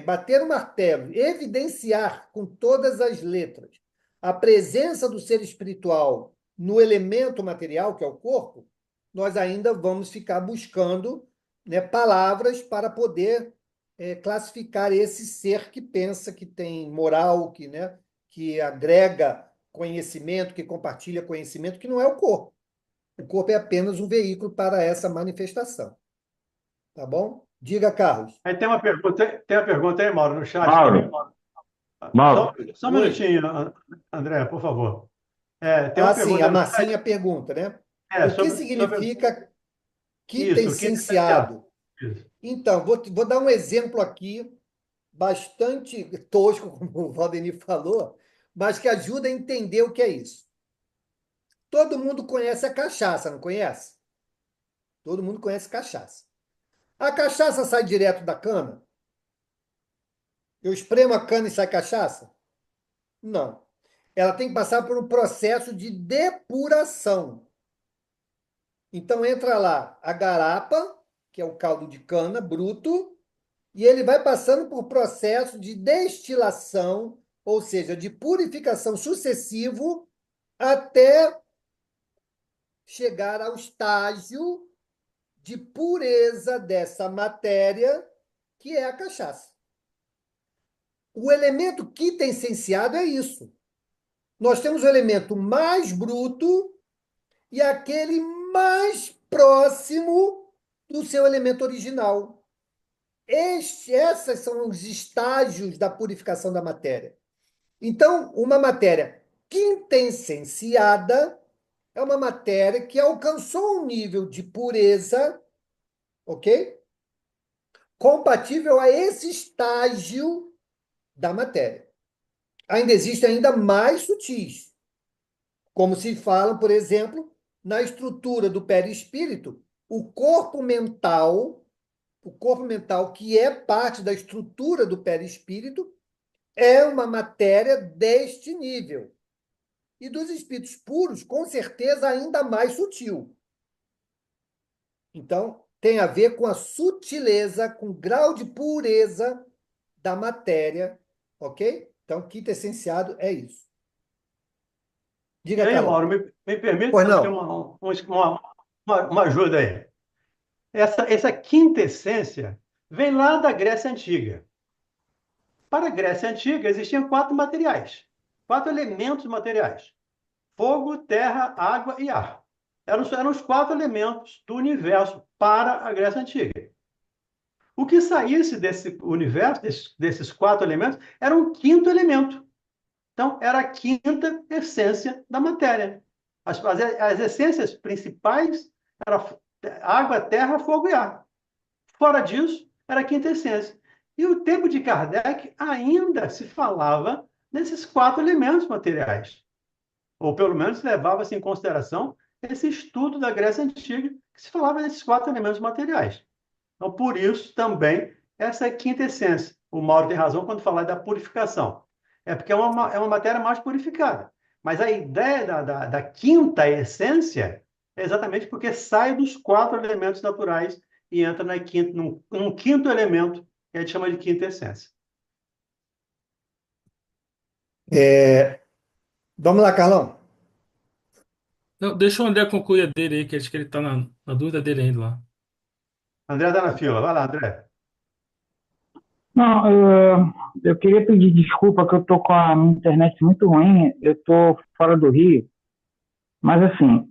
bater o martelo, evidenciar com todas as letras a presença do ser espiritual no elemento material, que é o corpo, nós ainda vamos ficar buscando, né, palavras para poder classificar esse ser que pensa, que tem moral, né, que agrega conhecimento, que compartilha conhecimento, que não é o corpo. O corpo é apenas um veículo para essa manifestação. Tá bom? Diga, Carlos. Aí tem uma pergunta aí, Mauro, no chat. Mauro. Só um minutinho, André, por favor. Tem uma sim, pergunta a Marcinha pergunta, né? O que significa quintessenciado? Então, vou dar um exemplo aqui, bastante tosco, como o Valdemir falou, mas que ajuda a entender o que é isso. Todo mundo conhece a cachaça, não conhece? Todo mundo conhece cachaça. A cachaça sai direto da cana? Eu espremo a cana e sai cachaça? Não. Ela tem que passar por um processo de depuração. Então, entra lá a garapa, que é o caldo de cana bruto, e ele vai passando por processo de destilação, ou seja, de purificação sucessivo, até chegar ao estágio de pureza dessa matéria, que é a cachaça. O elemento quintessenciado é isso. Nós temos o elemento mais bruto e aquele mais próximo do seu elemento original. Esses são os estágios da purificação da matéria. Então, uma matéria quintessenciada é uma matéria que alcançou um nível de pureza, ok? Compatível a esse estágio da matéria. Ainda existem ainda mais sutis, como se fala, por exemplo, na estrutura do perispírito, o corpo mental, que é parte da estrutura do perispírito, é uma matéria deste nível. E dos espíritos puros, com certeza, ainda mais sutil. Então, tem a ver com a sutileza, com o grau de pureza da matéria, ok? Então, quintessenciado é isso. Diga, E aí, Carol. Mauro, me permite Pois não. ter uma ajuda aí. Essa quintessência vem lá da Grécia Antiga. Para a Grécia Antiga, existiam 4 materiais, 4 elementos materiais: fogo, terra, água e ar. Eram os 4 elementos do universo para a Grécia Antiga. O que saísse desse universo, desses 4 elementos, era um quinto elemento. Então, era a quinta essência da matéria. As essências principais eram água, terra, fogo e ar. Fora disso, era a quinta essência. E no tempo de Kardec ainda se falava nesses 4 elementos materiais. Ou pelo menos levava-se em consideração esse estudo da Grécia Antiga, que se falava desses 4 elementos materiais. Então, por isso, também, essa é a quinta essência. O Mauro tem razão quando fala da purificação. É porque é uma matéria mais purificada. Mas a ideia da quinta essência é exatamente porque sai dos 4 elementos naturais e entra num quinto elemento, que a gente chama de quinta essência. Vamos lá, Carlão. Não, deixa o André concluir a dele aí, que acho que ele está na dúvida dele ainda lá. André está na fila. Vai lá, André. Não, eu queria pedir desculpa que eu tô com a minha internet muito ruim, eu tô fora do Rio, mas assim,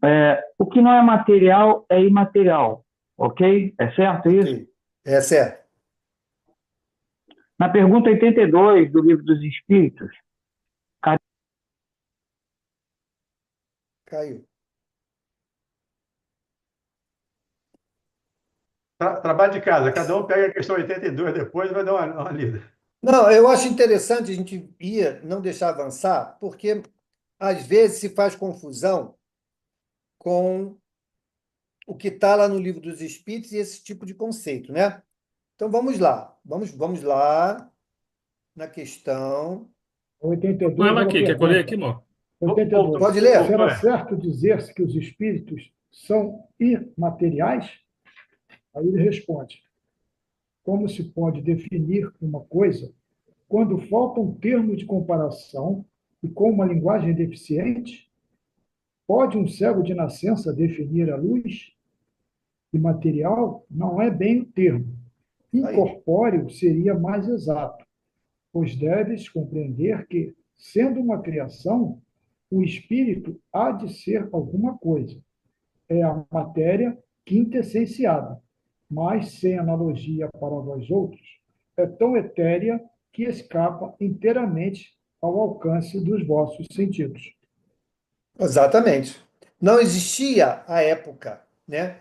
o que não é material é imaterial, ok? É certo isso? Ok. É certo. Na pergunta 82 do Livro dos Espíritos, Caiu. Trabalho de casa. Cada um pega a questão 82 depois e vai dar uma lida. Não, eu acho interessante a gente não deixar avançar, porque às vezes se faz confusão com o que está lá no Livro dos Espíritos e esse tipo de conceito, né? Então vamos lá. Vamos lá na questão. 82, Mas lá ela aqui, quer que eu leia pergunta. aqui, Mauro? 82. Pode ler? Será certo dizer-se que os espíritos são imateriais? Aí ele responde: como se pode definir uma coisa quando falta um termo de comparação e com uma linguagem deficiente? Pode um cego de nascença definir a luz? Imaterial não é bem o termo. Incorpóreo seria mais exato, pois deves compreender que, sendo uma criação, o espírito há de ser alguma coisa. É a matéria quintessenciada, mas sem analogia para vós outros, é tão etérea que escapa inteiramente ao alcance dos vossos sentidos. Exatamente. Não existia, à época, né,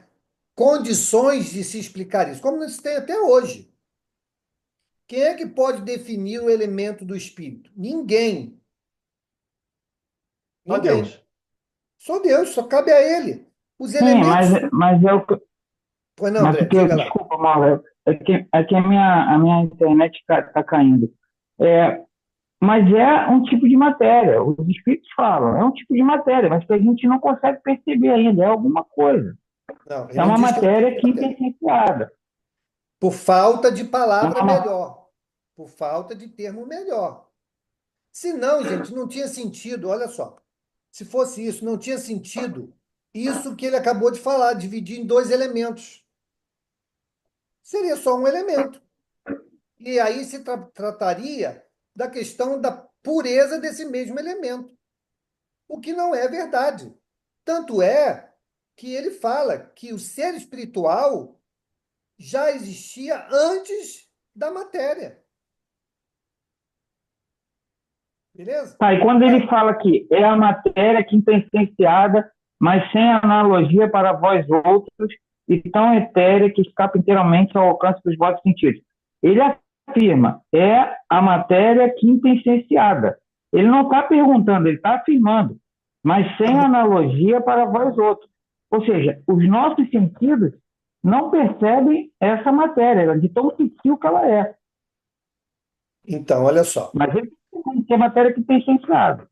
condições de se explicar isso, como se tem até hoje. Quem é que pode definir o elemento do espírito? Ninguém. Só Ninguém. Deus. Só Deus, só cabe a ele. Os sim, elementos. mas é o que. Pois não, Mas André, porque, diga lá. desculpa, Mauro, é que a minha internet está caindo. Mas é um tipo de matéria. Os espíritos falam, é um tipo de matéria, mas que a gente não consegue perceber ainda, é alguma coisa. Não, ele É não uma diz que é um matéria tipo de matéria. quintessenciada. Por falta de É palavra uma melhor. Por falta de termo melhor. Se não, gente, não tinha sentido. Olha só. Se fosse isso, não tinha sentido isso que ele acabou de falar, dividir em 2 elementos. Seria só um elemento. E aí se trataria da questão da pureza desse mesmo elemento, o que não é verdade. Tanto é que ele fala que o ser espiritual já existia antes da matéria. Beleza? Tá, e quando ele fala que é a matéria quintessenciada, mas sem analogia para vós outros, e tão etérea que escapa inteiramente ao alcance dos vossos sentidos. Ele afirma, é a matéria quintessenciada. Ele não está perguntando, ele está afirmando, mas sem analogia para vós outros. Ou seja, os nossos sentidos não percebem essa matéria, de tão sutil que ela é. Então, olha só. Mas ele tem que é matéria quintessenciada.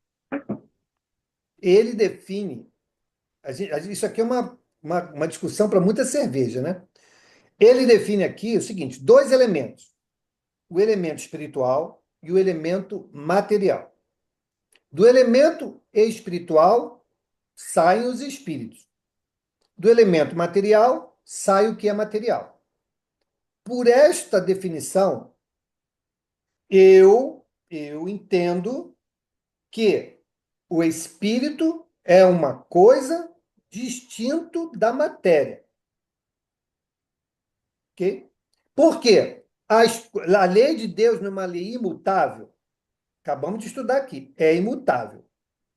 Ele define. Isso aqui é uma discussão para muita cerveja, né? Ele define aqui o seguinte: 2 elementos. O elemento espiritual e o elemento material. Do elemento espiritual saem os espíritos. Do elemento material sai o que é material. Por esta definição, eu entendo que o espírito é uma coisa distinto da matéria. Ok? Por quê? A lei de Deus não é uma lei imutável. Acabamos de estudar aqui. É imutável.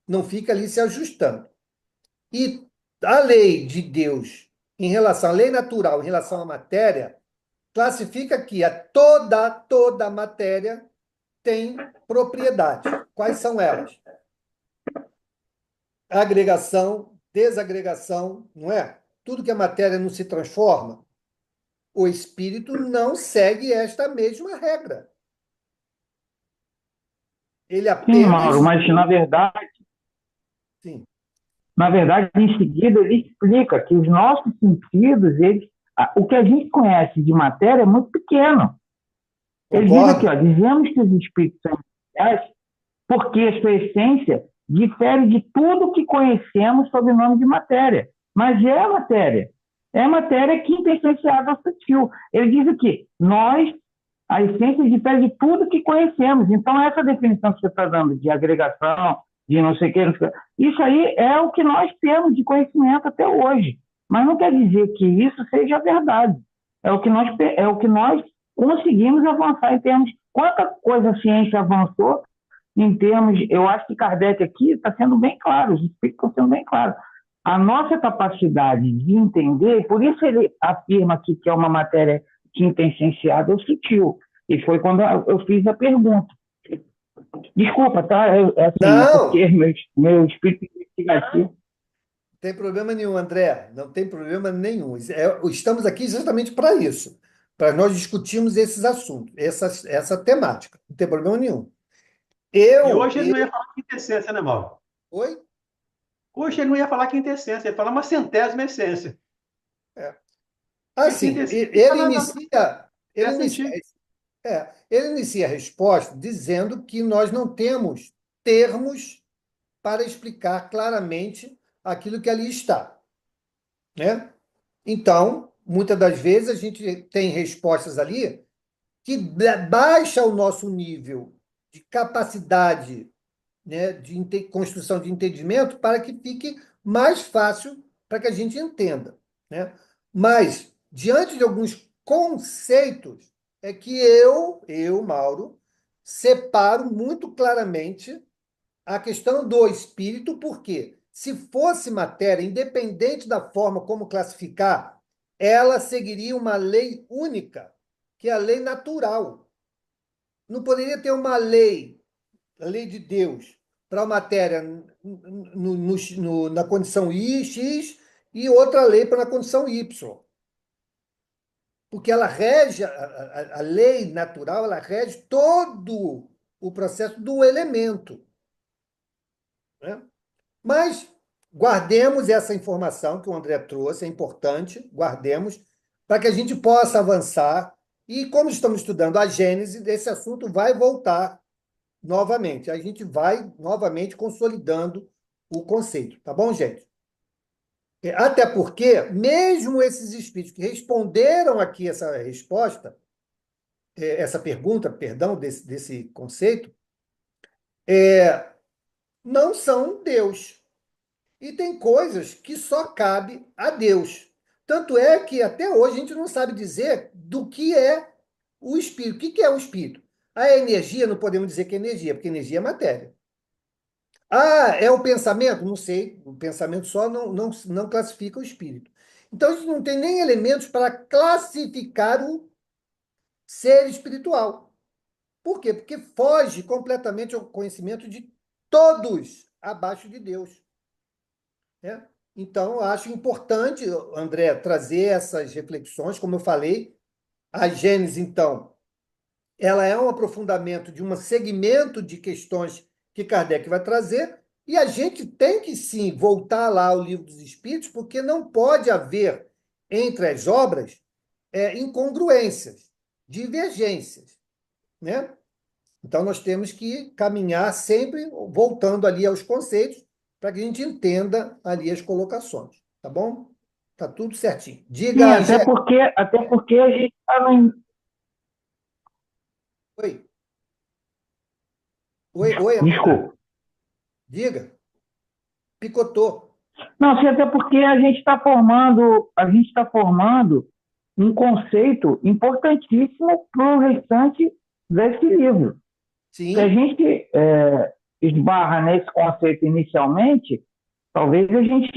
Não fica ali se ajustando. E a lei de Deus, em relação à lei natural, em relação à matéria, classifica que toda a matéria têm propriedades. Quais são elas? Agregação, desagregação, não é? Tudo que a matéria não se transforma, o espírito não segue esta mesma regra. Ele Sim, apenas. Mauro, mas Sim. na verdade, em seguida, ele explica que os nossos sentidos, o que a gente conhece de matéria é muito pequeno. Ele diz aqui, Concordo? dizemos que os espíritos são especiais porque a sua essência difere de tudo que conhecemos sob o nome de matéria. Mas é a matéria. É a matéria quinta essenciada ao sutil. Ele diz aqui, a essência difere de tudo que conhecemos. Então, essa definição que você está dando de agregação, de não sei o que, isso aí é o que nós temos de conhecimento até hoje. Mas não quer dizer que isso seja a verdade. É o que nós conseguimos avançar em termos... Quanta coisa a ciência avançou em termos... Eu acho que Kardec aqui está sendo bem claro, os espíritos estão sendo bem claros. A nossa capacidade de entender, por isso ele afirma aqui que é uma matéria quinta essenciada ou sutil. E foi quando eu fiz a pergunta. Desculpa, tá? Não! Porque meu espírito investigativo... Não tem problema nenhum, André. Não tem problema nenhum. Estamos aqui exatamente para isso, para nós discutirmos esses assuntos, essa temática. Não tem problema nenhum. E hoje ele não ia falar quinta essência, né, Mauro? Oi? Hoje ele não ia falar quinta essência, ele ia falar uma centésima essência. Assim, ele inicia a resposta dizendo que nós não temos termos para explicar claramente aquilo que ali está, né? Então, muitas das vezes a gente tem respostas ali que baixa o nosso nível de capacidade, né, de construção de entendimento para que fique mais fácil para que a gente entenda, né? Mas, diante de alguns conceitos, é que eu, Mauro, separo muito claramente a questão do espírito, porque se fosse matéria, independente da forma como classificar, ela seguiria uma lei única, que é a lei natural. Não poderia ter uma lei, a lei de Deus, para a matéria na condição X e outra lei para a condição Y. Porque ela rege, a lei natural, ela rege todo o processo do elemento, né? Mas guardemos essa informação que o André trouxe, é importante, guardemos, para que a gente possa avançar. E como estamos estudando a Gênese, esse assunto vai voltar novamente. A gente vai novamente consolidando o conceito, tá bom, gente? Até porque, mesmo esses espíritos que responderam aqui essa resposta, essa pergunta, perdão, desse conceito, não são Deus. E tem coisas que só cabe a Deus. Tanto é que até hoje a gente não sabe dizer do que é o espírito. O que é o espírito? A energia, não podemos dizer que é energia, porque energia é matéria. Ah, é o pensamento? Não sei. O pensamento só não classifica o espírito. Então, a gente não tem nem elementos para classificar o ser espiritual. Por quê? Porque foge completamente ao conhecimento de todos abaixo de Deus, né? Então, acho importante, André, trazer essas reflexões. Como eu falei, a Gênese, então, ela é um aprofundamento de um segmento de questões que Kardec vai trazer, e a gente tem que, sim, voltar lá ao Livro dos Espíritos, porque não pode haver, entre as obras, incongruências, divergências, né? Então, nós temos que caminhar sempre voltando ali aos conceitos para que a gente entenda ali as colocações, tá bom? Tá tudo certinho. Diga, Sim, até porque a gente está em... Oi. Oi, André. Desculpa. Diga. Picotou. Não, sim, até porque a gente está formando um conceito importantíssimo para o restante desse livro. Sim. Se a gente esbarra nesse conceito inicialmente, talvez a gente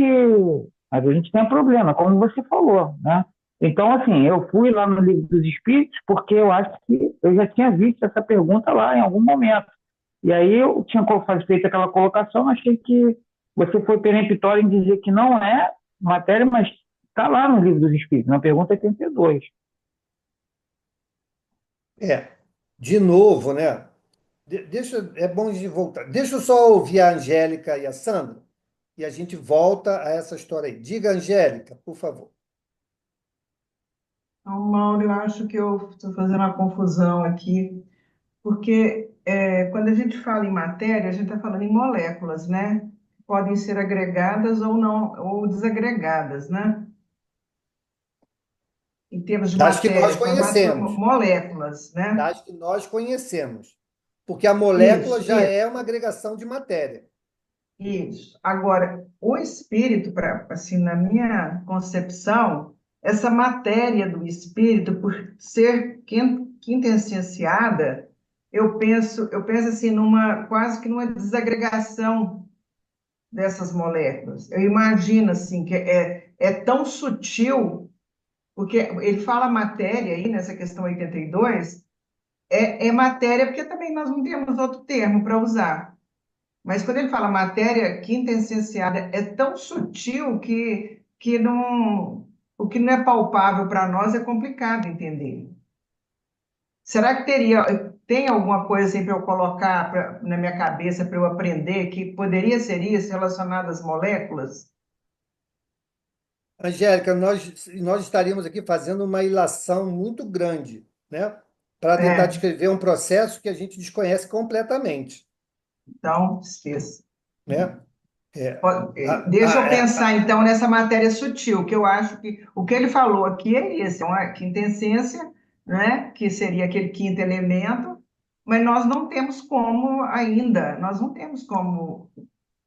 tenha problema, como você falou, né? Então, assim, eu fui lá no Livro dos Espíritos porque eu acho que eu já tinha visto essa pergunta lá em algum momento. E aí eu tinha feito aquela colocação, achei que você foi peremptório em dizer que não é matéria, mas está lá no Livro dos Espíritos, na pergunta 82. De novo, né? É bom de voltar. Deixa eu só ouvir a Angélica e a Sandra, e a gente volta a essa história aí. Diga, Angélica, por favor. Então, Mauro, eu acho que eu estou fazendo uma confusão aqui, porque quando a gente fala em matéria, a gente está falando em moléculas, né? Podem ser agregadas ou não, ou desagregadas, né? Em termos de Das que nós matéria, formato de conhecemos. moléculas, né? Das que nós conhecemos. Porque a molécula Isso, já isso. é uma agregação de matéria. Isso. Agora, o espírito, assim, na minha concepção, essa matéria do espírito, por ser quintessenciada, eu penso assim quase que numa desagregação dessas moléculas. Eu imagino assim que é tão sutil, porque ele fala matéria aí nessa questão 82, é matéria porque também nós não temos outro termo para usar. Mas quando ele fala matéria quintessenciada, é tão sutil que não, o que não é palpável para nós é complicado entender. Será que tem alguma coisa assim para eu colocar na minha cabeça para eu aprender que poderia ser isso relacionado às moléculas? Angélica, nós estaríamos aqui fazendo uma ilação muito grande, né? Para tentar É, descrever um processo que a gente desconhece completamente, então, esqueça. né? É, Deixa eu pensar, então, nessa matéria sutil, que eu acho que o que ele falou aqui é esse, é uma quintessência, né, que seria aquele quinto elemento, mas nós não temos como ainda, nós não temos como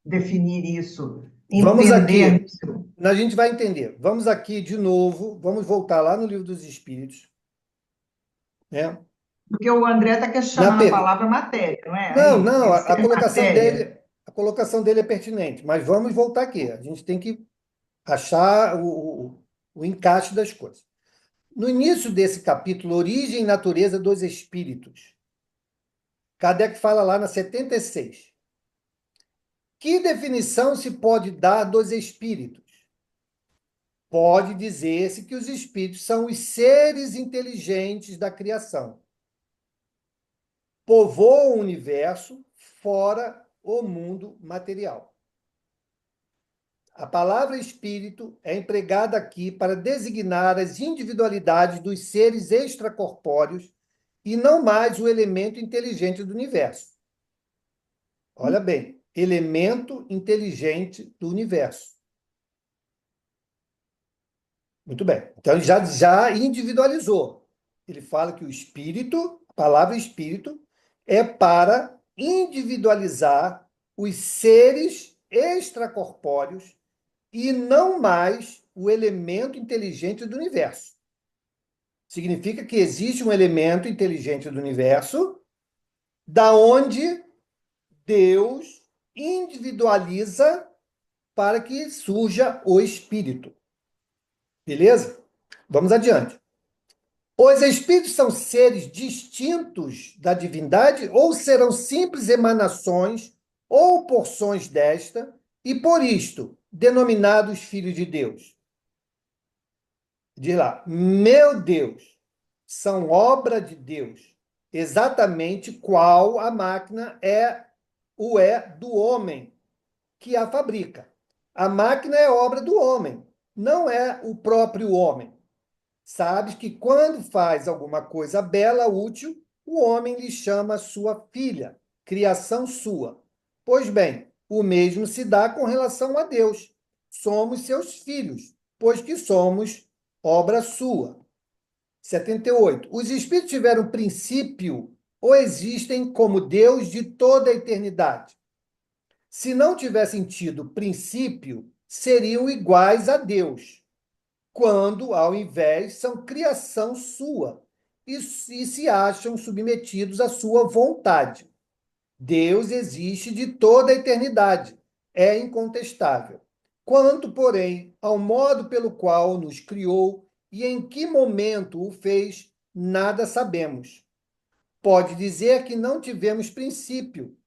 definir isso, Vamos entender aqui, isso. a gente vai entender. Vamos aqui de novo, vamos voltar lá no Livro dos Espíritos, né? Porque o André está Na questionando a per... palavra matéria, não é? Não, Aí, não, a ser colocação matéria. dele, a colocação dele é pertinente, mas vamos voltar aqui. A gente tem que achar o encaixe das coisas. No início desse capítulo, Origem e Natureza dos Espíritos, Kardec fala lá na 76. Que definição se pode dar dos espíritos? Pode dizer-se que os espíritos são os seres inteligentes da criação. Povoam o universo fora o mundo material. A palavra espírito é empregada aqui para designar as individualidades dos seres extracorpóreos e não mais o elemento inteligente do universo. Olha bem, elemento inteligente do universo. Muito bem. Então, já individualizou. Ele fala que o espírito, a palavra espírito, é para individualizar os seres extracorpóreos e não mais o elemento inteligente do universo. Significa que existe um elemento inteligente do universo da onde Deus individualiza para que surja o espírito. Beleza? Vamos adiante. Os espíritos são seres distintos da divindade ou serão simples emanações ou porções desta e, por isto, denominados filhos de Deus? Diz lá, meu Deus, são obra de Deus, exatamente qual a máquina é do homem que a fabrica. A máquina é obra do homem, não é o próprio homem. Sabes que quando faz alguma coisa bela, útil, o homem lhe chama sua filha, criação sua. Pois bem, o mesmo se dá com relação a Deus. Somos seus filhos, pois que somos obra sua. 78. Os espíritos tiveram princípio ou existem como Deus de toda a eternidade? Se não tivessem tido princípio, seriam iguais a Deus, quando, ao invés, são criação sua e se acham submetidos à sua vontade. Deus existe de toda a eternidade, é incontestável. Quanto, porém, ao modo pelo qual nos criou e em que momento o fez, nada sabemos. Pode dizer que não tivemos princípio,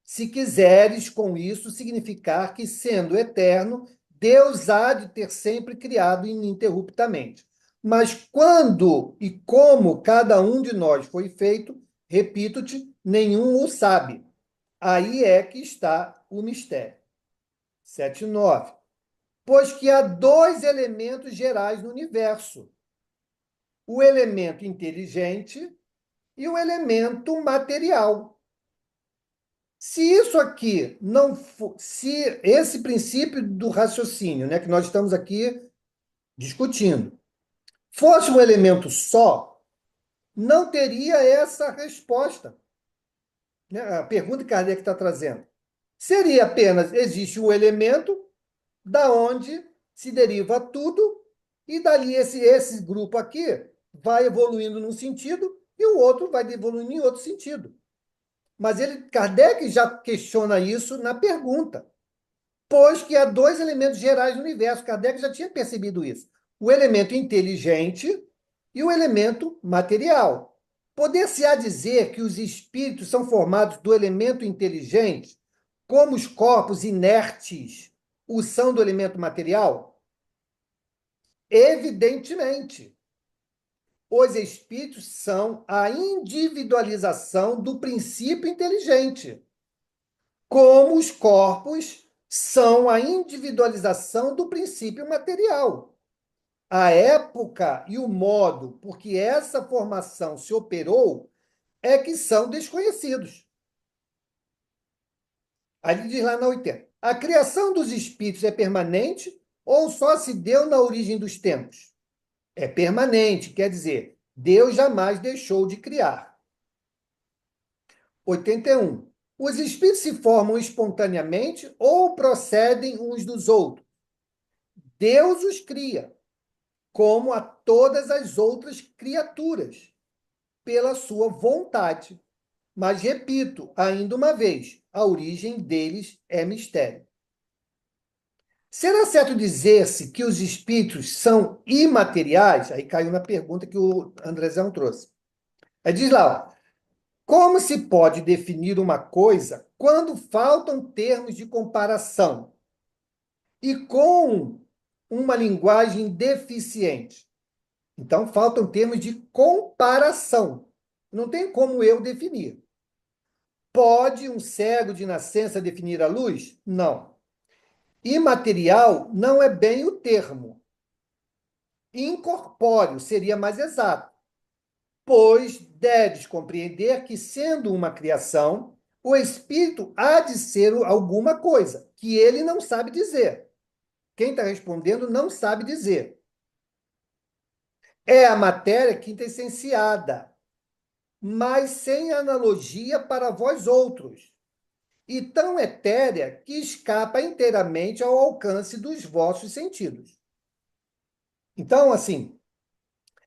se quiseres com isso significar que, sendo eterno, Deus há de ter sempre criado ininterruptamente. Mas quando e como cada um de nós foi feito, repito-te, nenhum o sabe. Aí é que está o mistério. 7:9. Pois que há dois elementos gerais no universo: o elemento inteligente e o elemento material. Se isso aqui não for, se esse princípio do raciocínio, né, que nós estamos aqui discutindo, fosse um elemento só, não teria essa resposta, né? A pergunta que Kardec está trazendo. Seria apenas, existe um elemento da onde se deriva tudo, e dali esse grupo aqui vai evoluindo num sentido e o outro vai evoluindo em outro sentido. Mas Kardec já questiona isso na pergunta. Pois que há dois elementos gerais no universo. Kardec já tinha percebido isso: o elemento inteligente e o elemento material. Poder-se-á dizer que os espíritos são formados do elemento inteligente, como os corpos inertes o são do elemento material? Evidentemente. Os espíritos são a individualização do princípio inteligente, como os corpos são a individualização do princípio material. A época e o modo por que essa formação se operou é que são desconhecidos. Aí ele diz lá na 80. A criação dos espíritos é permanente ou só se deu na origem dos tempos? É permanente, quer dizer, Deus jamais deixou de criar. 81. Os espíritos se formam espontaneamente ou procedem uns dos outros? Deus os cria, como a todas as outras criaturas, pela sua vontade. Mas, repito, ainda uma vez, a origem deles é mistério. Será certo dizer-se que os espíritos são imateriais? Aí caiu na pergunta que o Andrezão trouxe. Aí diz lá, ó, como se pode definir uma coisa quando faltam termos de comparação e com uma linguagem deficiente? Então, faltam termos de comparação. Não tem como eu definir. Pode um cego de nascença definir a luz? Não. Imaterial não é bem o termo. Incorpóreo seria mais exato, pois deves compreender que, sendo uma criação, o espírito há de ser alguma coisa que ele não sabe dizer. Quem está respondendo não sabe dizer. É a matéria quintessenciada, mas sem analogia para vós outros, e tão etérea que escapa inteiramente ao alcance dos vossos sentidos. Então, assim,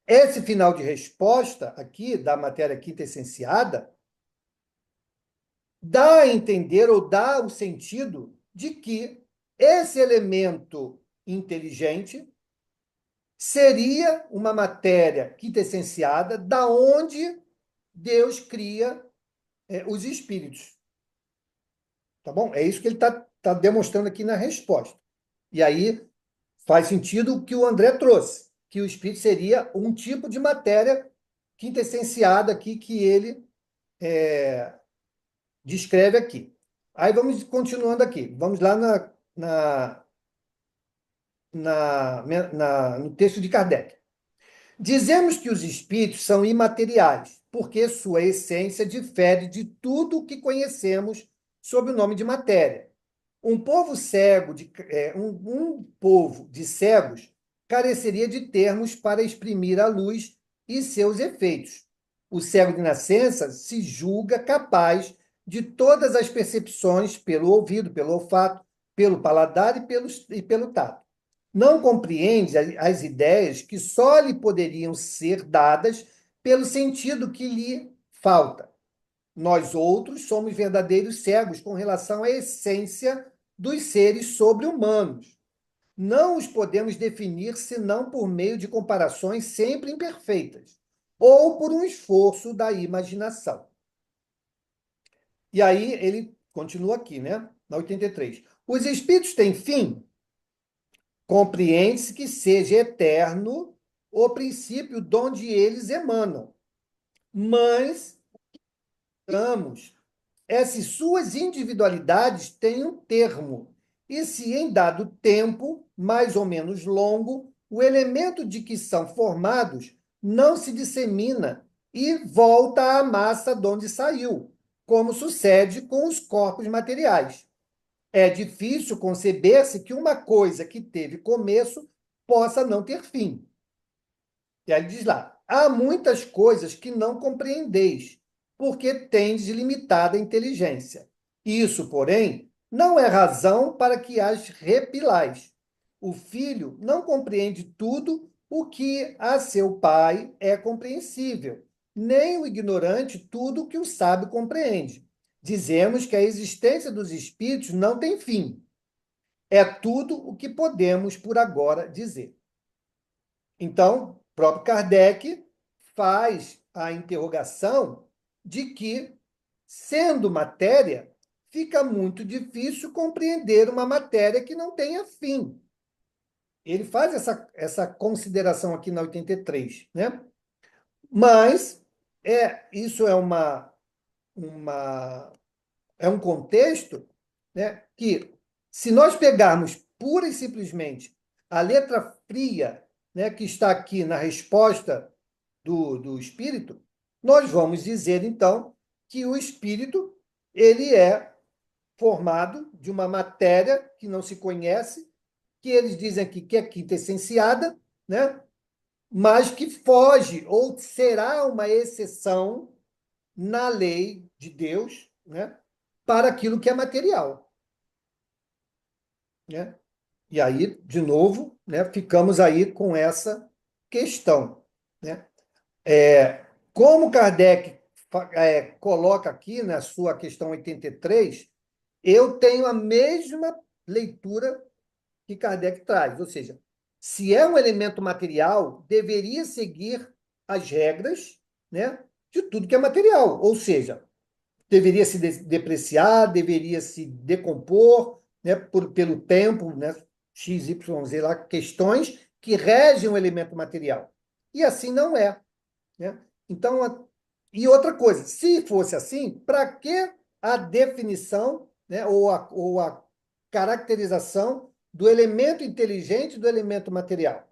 esse final de resposta aqui da matéria quintessenciada dá a entender ou dá o sentido de que esse elemento inteligente seria uma matéria quintessenciada da onde Deus cria os espíritos. Tá bom? É isso que ele está demonstrando aqui na resposta. E aí faz sentido o que o André trouxe, que o espírito seria um tipo de matéria quintessenciada aqui que ele descreve aqui. Aí vamos continuando aqui. Vamos lá no texto de Kardec. Dizemos que os espíritos são imateriais, porque sua essência difere de tudo o que conhecemos sob o nome de matéria. Um povo de cegos careceria de termos para exprimir a luz e seus efeitos. O cego de nascença se julga capaz de todas as percepções pelo ouvido, pelo olfato, pelo paladar e pelo tato. Não compreende as ideias que só lhe poderiam ser dadas pelo sentido que lhe falta. Nós outros somos verdadeiros cegos com relação à essência dos seres sobre-humanos. não os podemos definir senão por meio de comparações sempre imperfeitas, ou por um esforço da imaginação. E aí ele continua aqui, né? Na 83. Os espíritos têm fim? Compreende-se que seja eterno o princípio de onde eles emanam. Mas, digamos, se suas individualidades têm um termo, e se em dado tempo, mais ou menos longo, o elemento de que são formados não se dissemina e volta à massa de onde saiu, como sucede com os corpos materiais. É difícil conceber-se que uma coisa que teve começo possa não ter fim. E aí diz lá: há muitas coisas que não compreendeis, porque tendes limitada inteligência. Isso, porém, não é razão para que as repilais. O filho não compreende tudo o que a seu pai é compreensível, nem o ignorante tudo o que o sábio compreende. Dizemos que a existência dos espíritos não tem fim. É tudo o que podemos por agora dizer. Então, o próprio Kardec faz a interrogação de que, sendo matéria, fica muito difícil compreender uma matéria que não tenha fim. Ele faz essa consideração aqui na 83, né? Mas isso é um contexto, né, que, se nós pegarmos pura e simplesmente a letra fria, né, que está aqui na resposta do espírito, nós vamos dizer, então, que o espírito ele é formado de uma matéria que não se conhece, que eles dizem aqui que é quintessenciada, né, mas que foge ou será uma exceção na lei de Deus, né, para aquilo que é material, né? E aí, de novo, né, ficamos aí com essa questão, né? Como Kardec coloca aqui na sua questão 83, eu tenho a mesma leitura que Kardec traz, ou seja, se é um elemento material, deveria seguir as regras, né, de tudo que é material, ou seja, deveria se depreciar, deveria se decompor, né, pelo tempo, né, X, Y, Z, lá, questões que regem o elemento material. E assim não é, né? Então, e outra coisa, se fosse assim, para que a definição, né, ou a caracterização do elemento inteligente do elemento material?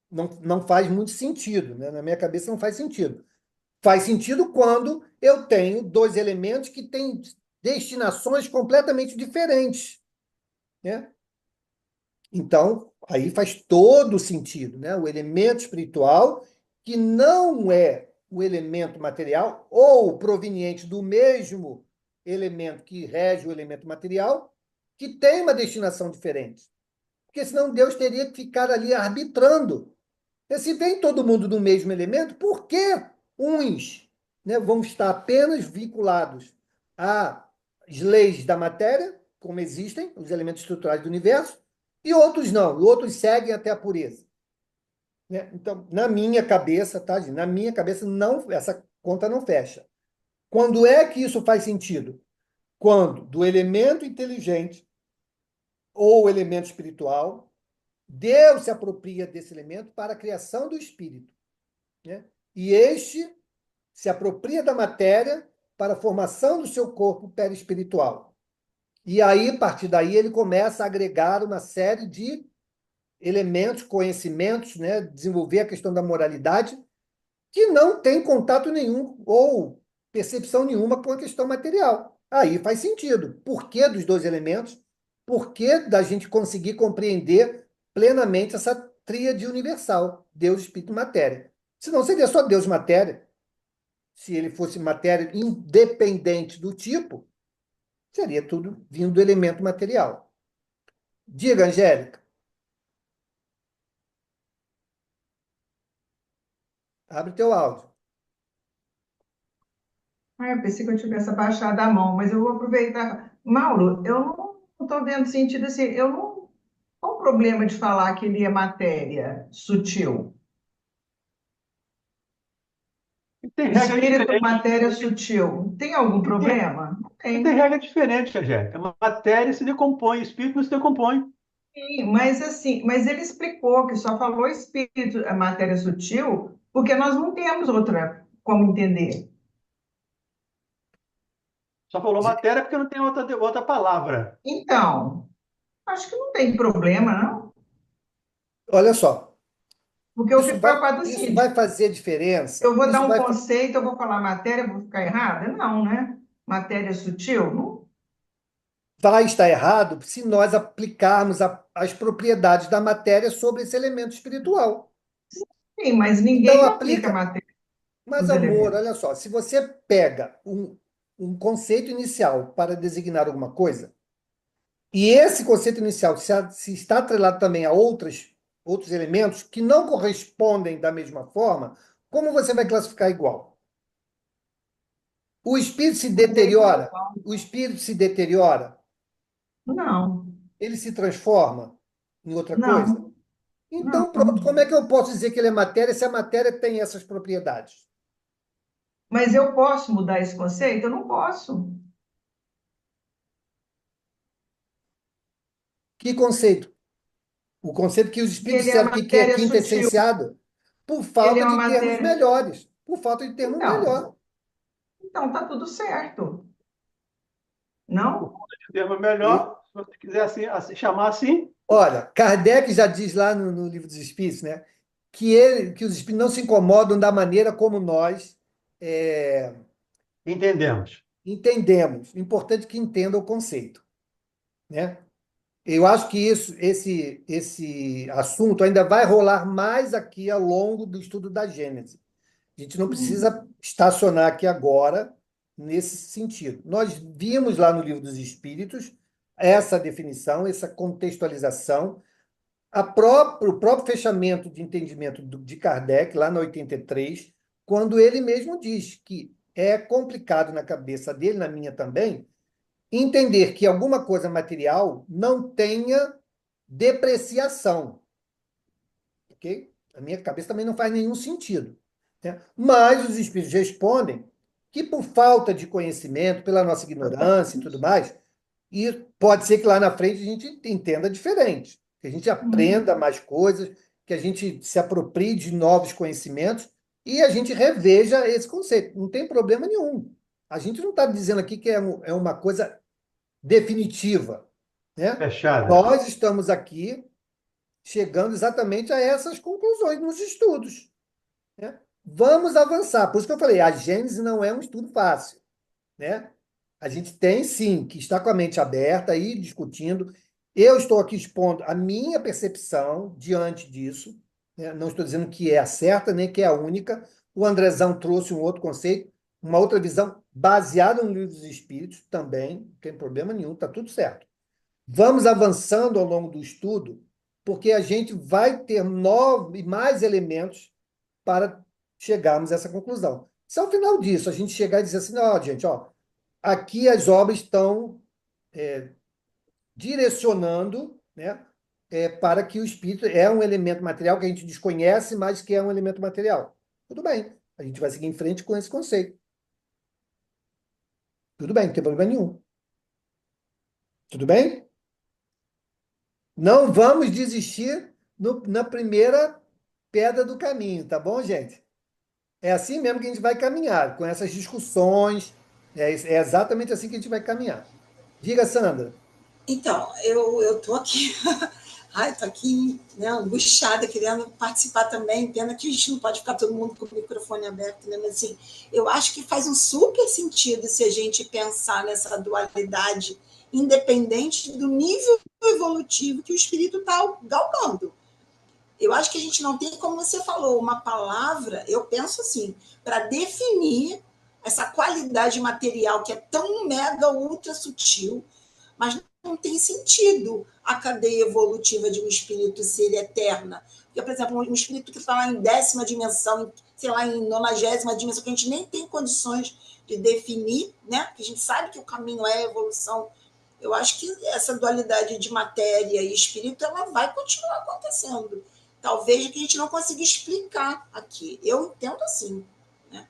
Não faz muito sentido, né? Na minha cabeça não faz sentido. Faz sentido quando eu tenho dois elementos que têm destinações completamente diferentes, né? Então, aí faz todo sentido, né? O elemento espiritual, que não é o elemento material, ou proveniente do mesmo elemento que rege o elemento material, que tem uma destinação diferente. Porque senão Deus teria que ficar ali arbitrando. E se vem todo mundo do mesmo elemento, por que uns, né, vão estar apenas vinculados às leis da matéria, como existem, os elementos estruturais do universo, e outros não, e outros seguem até a pureza? Né? Então, na minha cabeça, tá, gente? Na minha cabeça, não, essa conta não fecha. Quando é que isso faz sentido? Quando do elemento inteligente ou elemento espiritual, Deus se apropria desse elemento para a criação do espírito, né? E este se apropria da matéria para a formação do seu corpo perispiritual. E aí, a partir daí, ele começa a agregar uma série de elementos, conhecimentos, né? Desenvolver a questão da moralidade, que não tem contato nenhum ou percepção nenhuma com a questão material. Aí faz sentido. Por que dos dois elementos? Por que da gente conseguir compreender plenamente essa tríade universal, Deus, Espírito e Matéria? Senão seria só Deus e matéria. Se ele fosse matéria independente do tipo, seria tudo vindo do elemento material. Diga, Angélica. Abre teu áudio. Eu pensei que eu tivesse abaixado a mão, mas eu vou aproveitar. Mauro, eu não estou vendo sentido assim, eu não problema de falar que ele é matéria sutil? Tem regra Espírito, diferente. matéria sutil. Tem algum problema? Não Tem tem. regra diferente, Angélica. A matéria se decompõe, espírito não se decompõe. Sim, mas assim, mas ele explicou que só falou espírito, a matéria sutil, porque nós não temos outra como entender. Só falou matéria porque não tem outra palavra. Então, acho que não tem problema, não. Olha só, Porque eu fico preocupado do isso seguinte, vai fazer diferença? eu vou dar Isso um vai, conceito, eu vou falar matéria, vou ficar errada? Não, né? Matéria sutil? Não. vai estar errado se nós aplicarmos as propriedades da matéria sobre esse elemento espiritual. Sim, mas Então, ninguém aplica matéria Mas, nos amor, elementos. olha só, se você pega um conceito inicial para designar alguma coisa, e esse conceito inicial se está atrelado também a outros elementos que não correspondem da mesma forma, como você vai classificar igual? O espírito se deteriora? O espírito se deteriora? Não, Ele se transforma em outra coisa? não, Então, pronto, não. como é que eu posso dizer que ele é matéria se a matéria tem essas propriedades? Mas eu posso mudar esse conceito? Eu não posso. Que conceito? O conceito que os Que espíritos ele é disseram que é matéria sutil. quintessenciado por Ele é falta uma de termos matéria. melhores. Por falta de termos melhores. Então tá tudo certo. Não? O termo melhor, se você quiser assim, chamar assim. Olha, Kardec já diz lá no Livro dos Espíritos, né, que os espíritos não se incomodam da maneira como nós Entendemos. entendemos. Importante que entenda o conceito, né? Eu acho que esse assunto ainda vai rolar mais aqui ao longo do estudo da Gênese. A gente não precisa estacionar aqui agora nesse sentido. Nós vimos lá no Livro dos Espíritos essa definição, essa contextualização, o próprio fechamento de entendimento de Kardec, lá no 83, quando ele mesmo diz que é complicado na cabeça dele, na minha também, entender que alguma coisa material não tenha depreciação. Ok? A minha cabeça também não faz nenhum sentido, né? Mas os espíritos respondem que, por falta de conhecimento, pela nossa ignorância e tudo mais, e pode ser que lá na frente a gente entenda diferente, que a gente aprenda mais coisas, que a gente se aproprie de novos conhecimentos e a gente reveja esse conceito. Não tem problema nenhum. A gente não está dizendo aqui que é uma coisa definitiva, né? Fechada. Nós estamos aqui chegando exatamente a essas conclusões nos estudos, né? Vamos avançar. Por isso que eu falei, a Gênese não é um estudo fácil, né? A gente tem, sim, que estar com a mente aberta aí, discutindo. Eu estou aqui expondo a minha percepção diante disso, né? Não estou dizendo que é a certa, nem que é a única. O Andrezão trouxe um outro conceito, uma outra visão baseada no Livro dos Espíritos também, não tem problema nenhum, está tudo certo. Vamos avançando ao longo do estudo, porque a gente vai ter mais elementos para chegarmos a essa conclusão. Se ao final disso a gente chegar e dizer assim, ó, gente, ó, aqui as obras estão direcionando, né, para que o espírito é um elemento material que a gente desconhece, mas que é um elemento material. Tudo bem, a gente vai seguir em frente com esse conceito. Tudo bem, não tem problema nenhum. Tudo bem? Não vamos desistir na primeira pedra do caminho, tá bom, gente? É assim mesmo que a gente vai caminhar, com essas discussões. É exatamente assim que a gente vai caminhar. Diga, Sandra. Então, eu tô aqui, ai, tô aqui, né, angustiada, querendo participar também. Pena que a gente não pode ficar todo mundo com o microfone aberto, né? Mas assim, eu acho que faz um super sentido se a gente pensar nessa dualidade, independente do nível evolutivo que o espírito está galgando. Eu acho que a gente não tem, como você falou, uma palavra, eu penso assim, para definir essa qualidade material que é tão mega, ultra sutil, mas não tem sentido a cadeia evolutiva de um espírito ser eterna. Porque, por exemplo, um espírito que está lá em 10ª dimensão, sei lá, em 90ª dimensão, que a gente nem tem condições de definir, né? Que a gente sabe que o caminho é a evolução Eu acho que essa dualidade de matéria e espírito ela vai continuar acontecendo. Talvez que a gente não consiga explicar aqui. Eu entendo assim, né?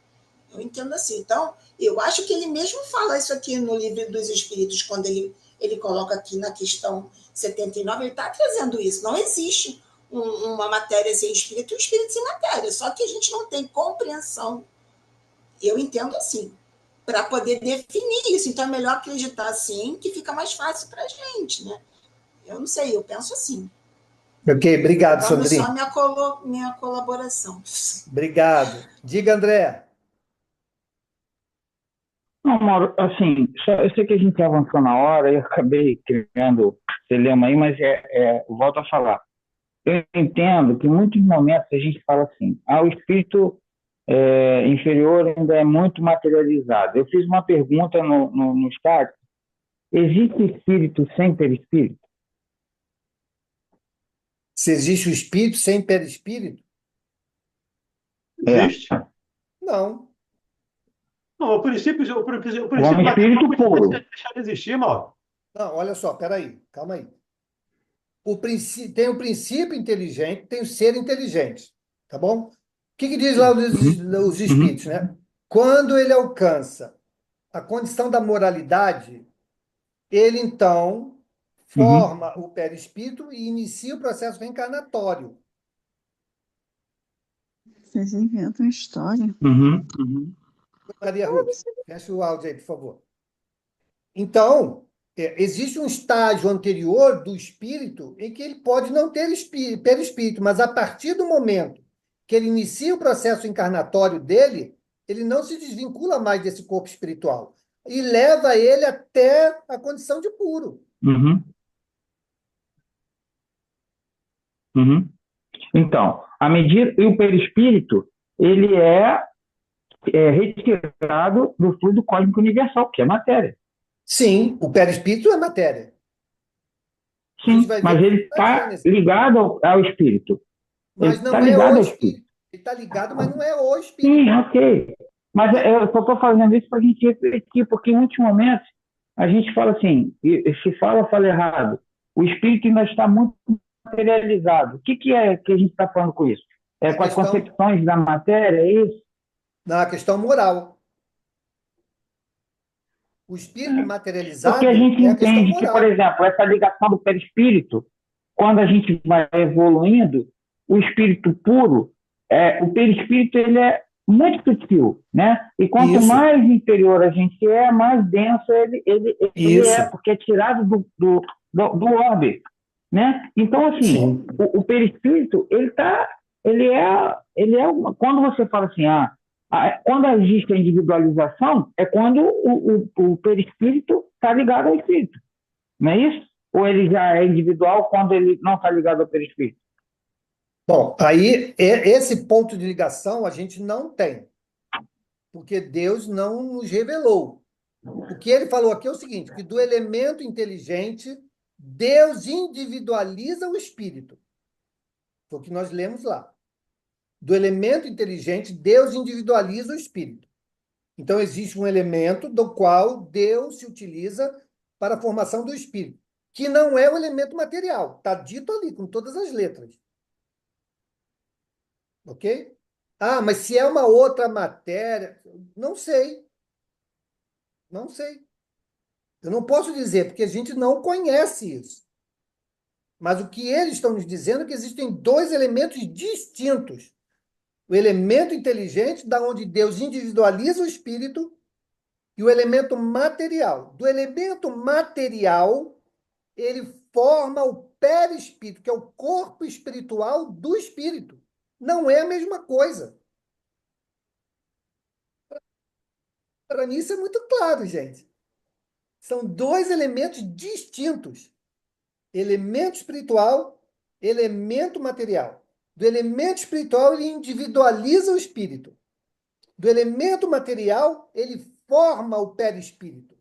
Eu entendo assim. Então, eu acho que ele mesmo fala isso aqui no Livro dos Espíritos, quando ele coloca aqui na questão 79, ele está trazendo isso. Não existe uma matéria sem espírito e um espírito sem matéria, só que a gente não tem compreensão. Eu entendo assim, para poder definir isso. Então, é melhor acreditar assim, que fica mais fácil para a gente, né? Eu não sei, eu penso assim. Ok, obrigado, Dando Sandrinha. só minha colaboração. Obrigado. Diga, André. Não, Mauro, assim, eu sei que a gente avançou na hora e eu acabei criando celema aí, mas volto a falar. Eu entendo que em muitos momentos a gente fala assim, o espírito inferior ainda é muito materializado. Eu fiz uma pergunta no chat, existe espírito sem perispírito? Se existe o espírito sem perispírito? Existe? Não. Não, o princípio Um espírito puro. deixar de existir, Mauro. Não, olha só, peraí, calma aí. Tem o princípio inteligente, tem o ser inteligente, tá bom? O que diz lá os espíritos, né? Quando ele alcança a condição da moralidade, ele então forma o perispírito e inicia o processo reencarnatório. Vocês inventam história. Maria Ruth, fecha o áudio aí, por favor. Então, existe um estágio anterior do espírito em que ele pode não ter perispírito, mas a partir do momento que ele inicia o processo encarnatório dele, ele não se desvincula mais desse corpo espiritual e leva ele até a condição de puro. Então, à medida e o perispírito, ele é retirado do fluido cósmico universal, que é matéria. Sim, o perispírito é matéria. Sim, mas ele está ligado ao espírito. Mas não é o espírito. Ele está ligado, mas não é o espírito. Sim, ok. Mas eu só estou fazendo isso para a gente refletir, porque em muitos momentos a gente fala assim, se fala errado. O espírito ainda está muito materializado. O que é que a gente está falando com isso? Com as concepções da matéria, é isso? Na questão moral. O espírito materializado. Porque a gente entende que, por exemplo, essa ligação do perispírito, quando a gente vai evoluindo, o espírito puro, o perispírito ele é muito sutil, né? E quanto mais inferior a gente mais denso ele é, porque é tirado do orbe, né? Então, assim, o perispírito, quando você fala assim, quando existe a individualização, é quando o perispírito está ligado ao espírito, não é isso? Ou ele já é individual quando ele não está ligado ao perispírito? Bom, aí esse ponto de ligação a gente não tem, porque Deus não nos revelou. O que ele falou aqui é o seguinte, que do elemento inteligente, Deus individualiza o espírito. Foi o que nós lemos lá. Do elemento inteligente, Deus individualiza o espírito. Então, existe um elemento do qual Deus se utiliza para a formação do espírito, que não é o elemento material. Está dito ali, com todas as letras. Ok? Mas se é uma outra matéria, não sei. Não sei. Eu não posso dizer, porque a gente não conhece isso. Mas o que eles estão nos dizendo é que existem dois elementos distintos. O elemento inteligente, da onde Deus individualiza o espírito, e o elemento material. Do elemento material, ele forma o perispírito, que é o corpo espiritual do espírito. Não é a mesma coisa. Para mim, isso é muito claro, gente. São dois elementos distintos. Elemento espiritual, elemento material. Do elemento espiritual, ele individualiza o espírito. Do elemento material, ele forma o perispírito.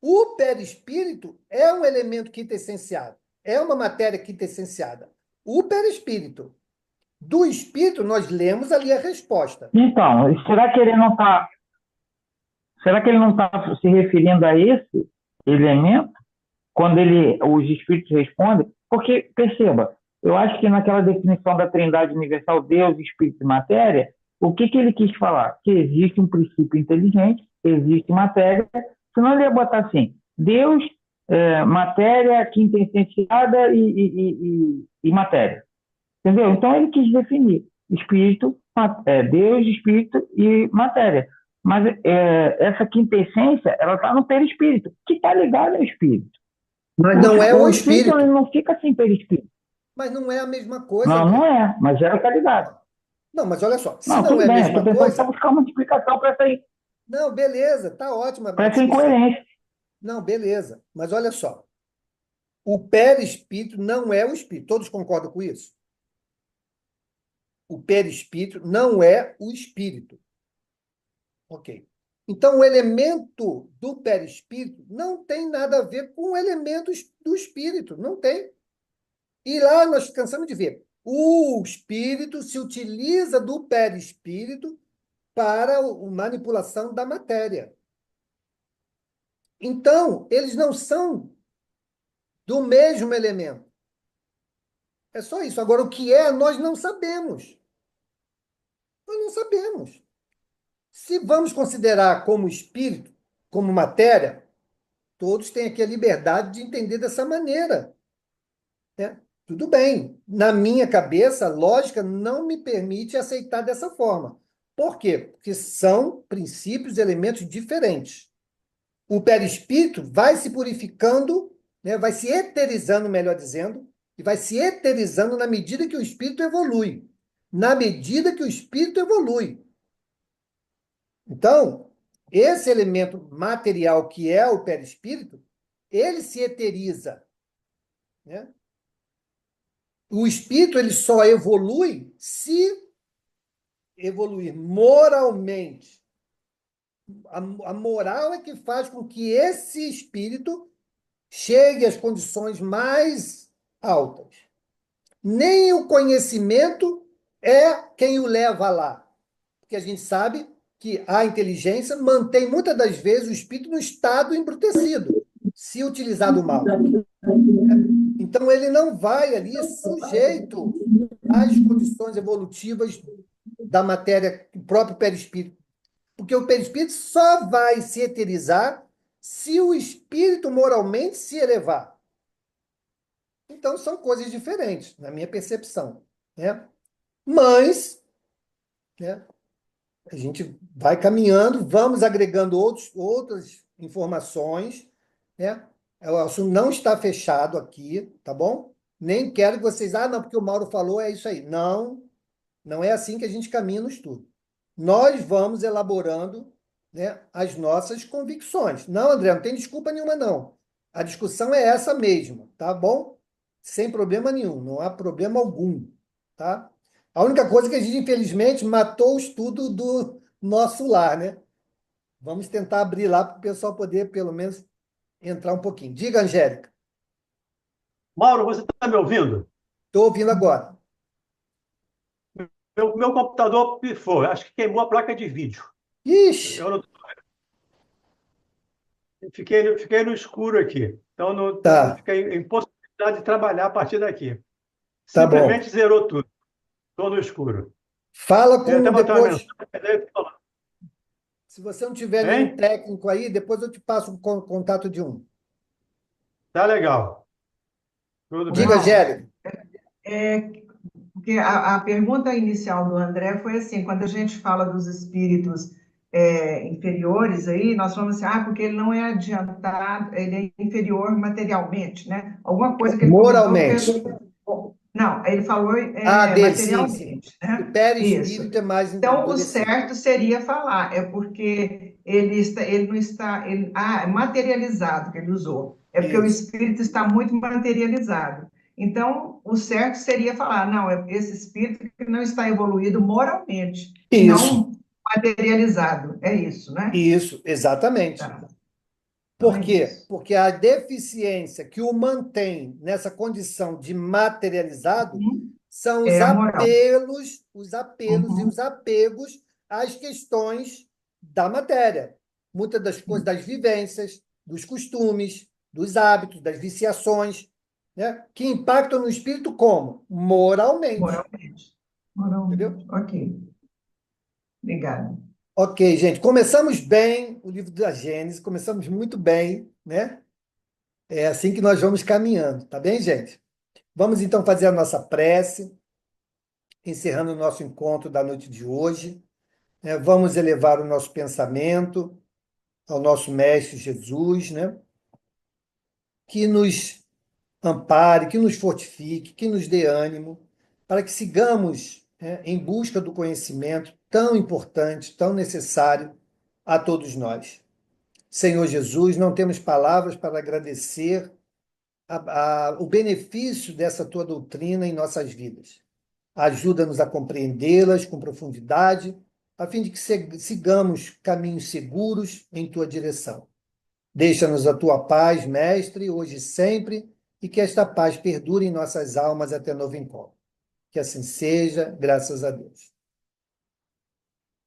O perispírito é um elemento quintessenciado. É uma matéria quintessenciada. O perispírito. Do espírito, nós lemos ali a resposta. Então, será que ele não está se referindo a esse elemento? quando os espíritos respondem, porque, perceba, eu acho que naquela definição da Trindade Universal, Deus, Espírito e Matéria, o que ele quis falar? Que existe um princípio inteligente, existe matéria, senão ele ia botar assim, Deus, matéria, quinta essenciada e matéria. Entendeu? Então ele quis definir espírito, Deus, espírito e matéria. Mas essa quinta essência, ela está no perispírito, que está ligado ao espírito. Mas não é o espírito. Ele não fica sem perispírito. Mas não é a mesma coisa. Não, não é, mas ela está ligado. Não, mas olha só, se Não, não tudo é a bem, mesma estou tentando coisa... só buscar uma explicação para essa aí. Não, beleza, tá ótima. Para essa incoerência. Não, beleza. Mas olha só, o perispírito não é o espírito. Todos concordam com isso? O perispírito não é o espírito. Ok. Então, o elemento do perispírito não tem nada a ver com o elemento do espírito. Não tem. E lá nós cansamos de ver. O espírito se utiliza do perispírito para a manipulação da matéria. Então, eles não são do mesmo elemento. É só isso. Agora, o que é, nós não sabemos. Nós não sabemos. Se vamos considerar como espírito, como matéria, todos têm aqui a liberdade de entender dessa maneira. Né? Tudo bem. Na minha cabeça, a lógica não me permite aceitar dessa forma. Por quê? Porque são princípios, elementos diferentes. O perispírito vai se purificando, né? Vai se eterizando, melhor dizendo, e vai se eterizando na medida que o espírito evolui. Na medida que o espírito evolui. Então, esse elemento material que é o perispírito, ele se eteriza. Né? O espírito ele só evolui se evoluir moralmente. A moral é que faz com que esse espírito chegue às condições mais altas. Nem o conhecimento é quem o leva lá. Porque a gente sabe que a inteligência mantém muitas das vezes o espírito no estado embrutecido, se utilizado mal. Então, ele não vai ali sujeito às condições evolutivas da matéria, do próprio perispírito. Porque o perispírito só vai se eterizar se o espírito moralmente se elevar. Então, são coisas diferentes, na minha percepção. Né? Mas, né, a gente vai caminhando, vamos agregando outras informações. Né? O assunto não está fechado aqui, tá bom? Nem quero que vocês... não, porque o Mauro falou, é isso aí. Não, não é assim que a gente caminha no estudo. Nós vamos elaborando, né, as nossas convicções. Não, André, não tem desculpa nenhuma, não. A discussão é essa mesmo, tá bom? Sem problema nenhum, não há problema algum, tá? A única coisa que a gente, infelizmente, matou o estudo do nosso lar, né? Vamos tentar abrir lá para o pessoal poder, pelo menos, entrar um pouquinho. Diga, Angélica. Mauro, você está me ouvindo? Estou ouvindo agora. Meu computador pifou, acho que queimou a placa de vídeo. Ixi! Fiquei no escuro aqui. Então, não fiquei em possibilidade de trabalhar a partir daqui. Tá Simplesmente bom. zerou tudo. Estou no escuro. Fala com Eu até botar uma depois. mensagem. Se você não tiver nenhum técnico aí, depois eu te passo o contato de um. Tá legal. Tudo Diga, bem. Angélica. Porque a pergunta inicial do André foi assim, quando a gente fala dos espíritos inferiores aí, nós falamos assim, porque ele não é adiantado, ele é inferior materialmente, né? Alguma coisa que ele moralmente. Não, ele falou dele, materialmente. sim. Né? O perispírito é mais Então, o certo seria falar, porque ele não está... é materializado que ele usou. É porque o espírito está muito materializado. Então, o certo seria falar, não, é esse espírito que não está evoluído moralmente, não materializado. É isso, né? Isso, exatamente. Por quê? Porque a deficiência que o mantém nessa condição de materializado são os apelos e os apegos às questões da matéria. Muitas das coisas, das vivências, dos costumes, dos hábitos, das viciações, né? Que impactam no espírito como? Moralmente. Moralmente. Entendeu? Ok. Obrigada. Ok, gente. Começamos bem o livro da Gênesis, começamos muito bem, né? É assim que nós vamos caminhando, tá bem, gente? Vamos então fazer a nossa prece, encerrando o nosso encontro da noite de hoje. Vamos elevar o nosso pensamento ao nosso Mestre Jesus, né? Que nos ampare, que nos fortifique, que nos dê ânimo, para que sigamos, em busca do conhecimento tão importante, tão necessário a todos nós. Senhor Jesus, não temos palavras para agradecer o benefício dessa tua doutrina em nossas vidas. Ajuda-nos a compreendê-las com profundidade, a fim de que sigamos caminhos seguros em tua direção. Deixa-nos a tua paz, Mestre, hoje e sempre, e que esta paz perdure em nossas almas até novo encontro. Que assim seja, graças a Deus.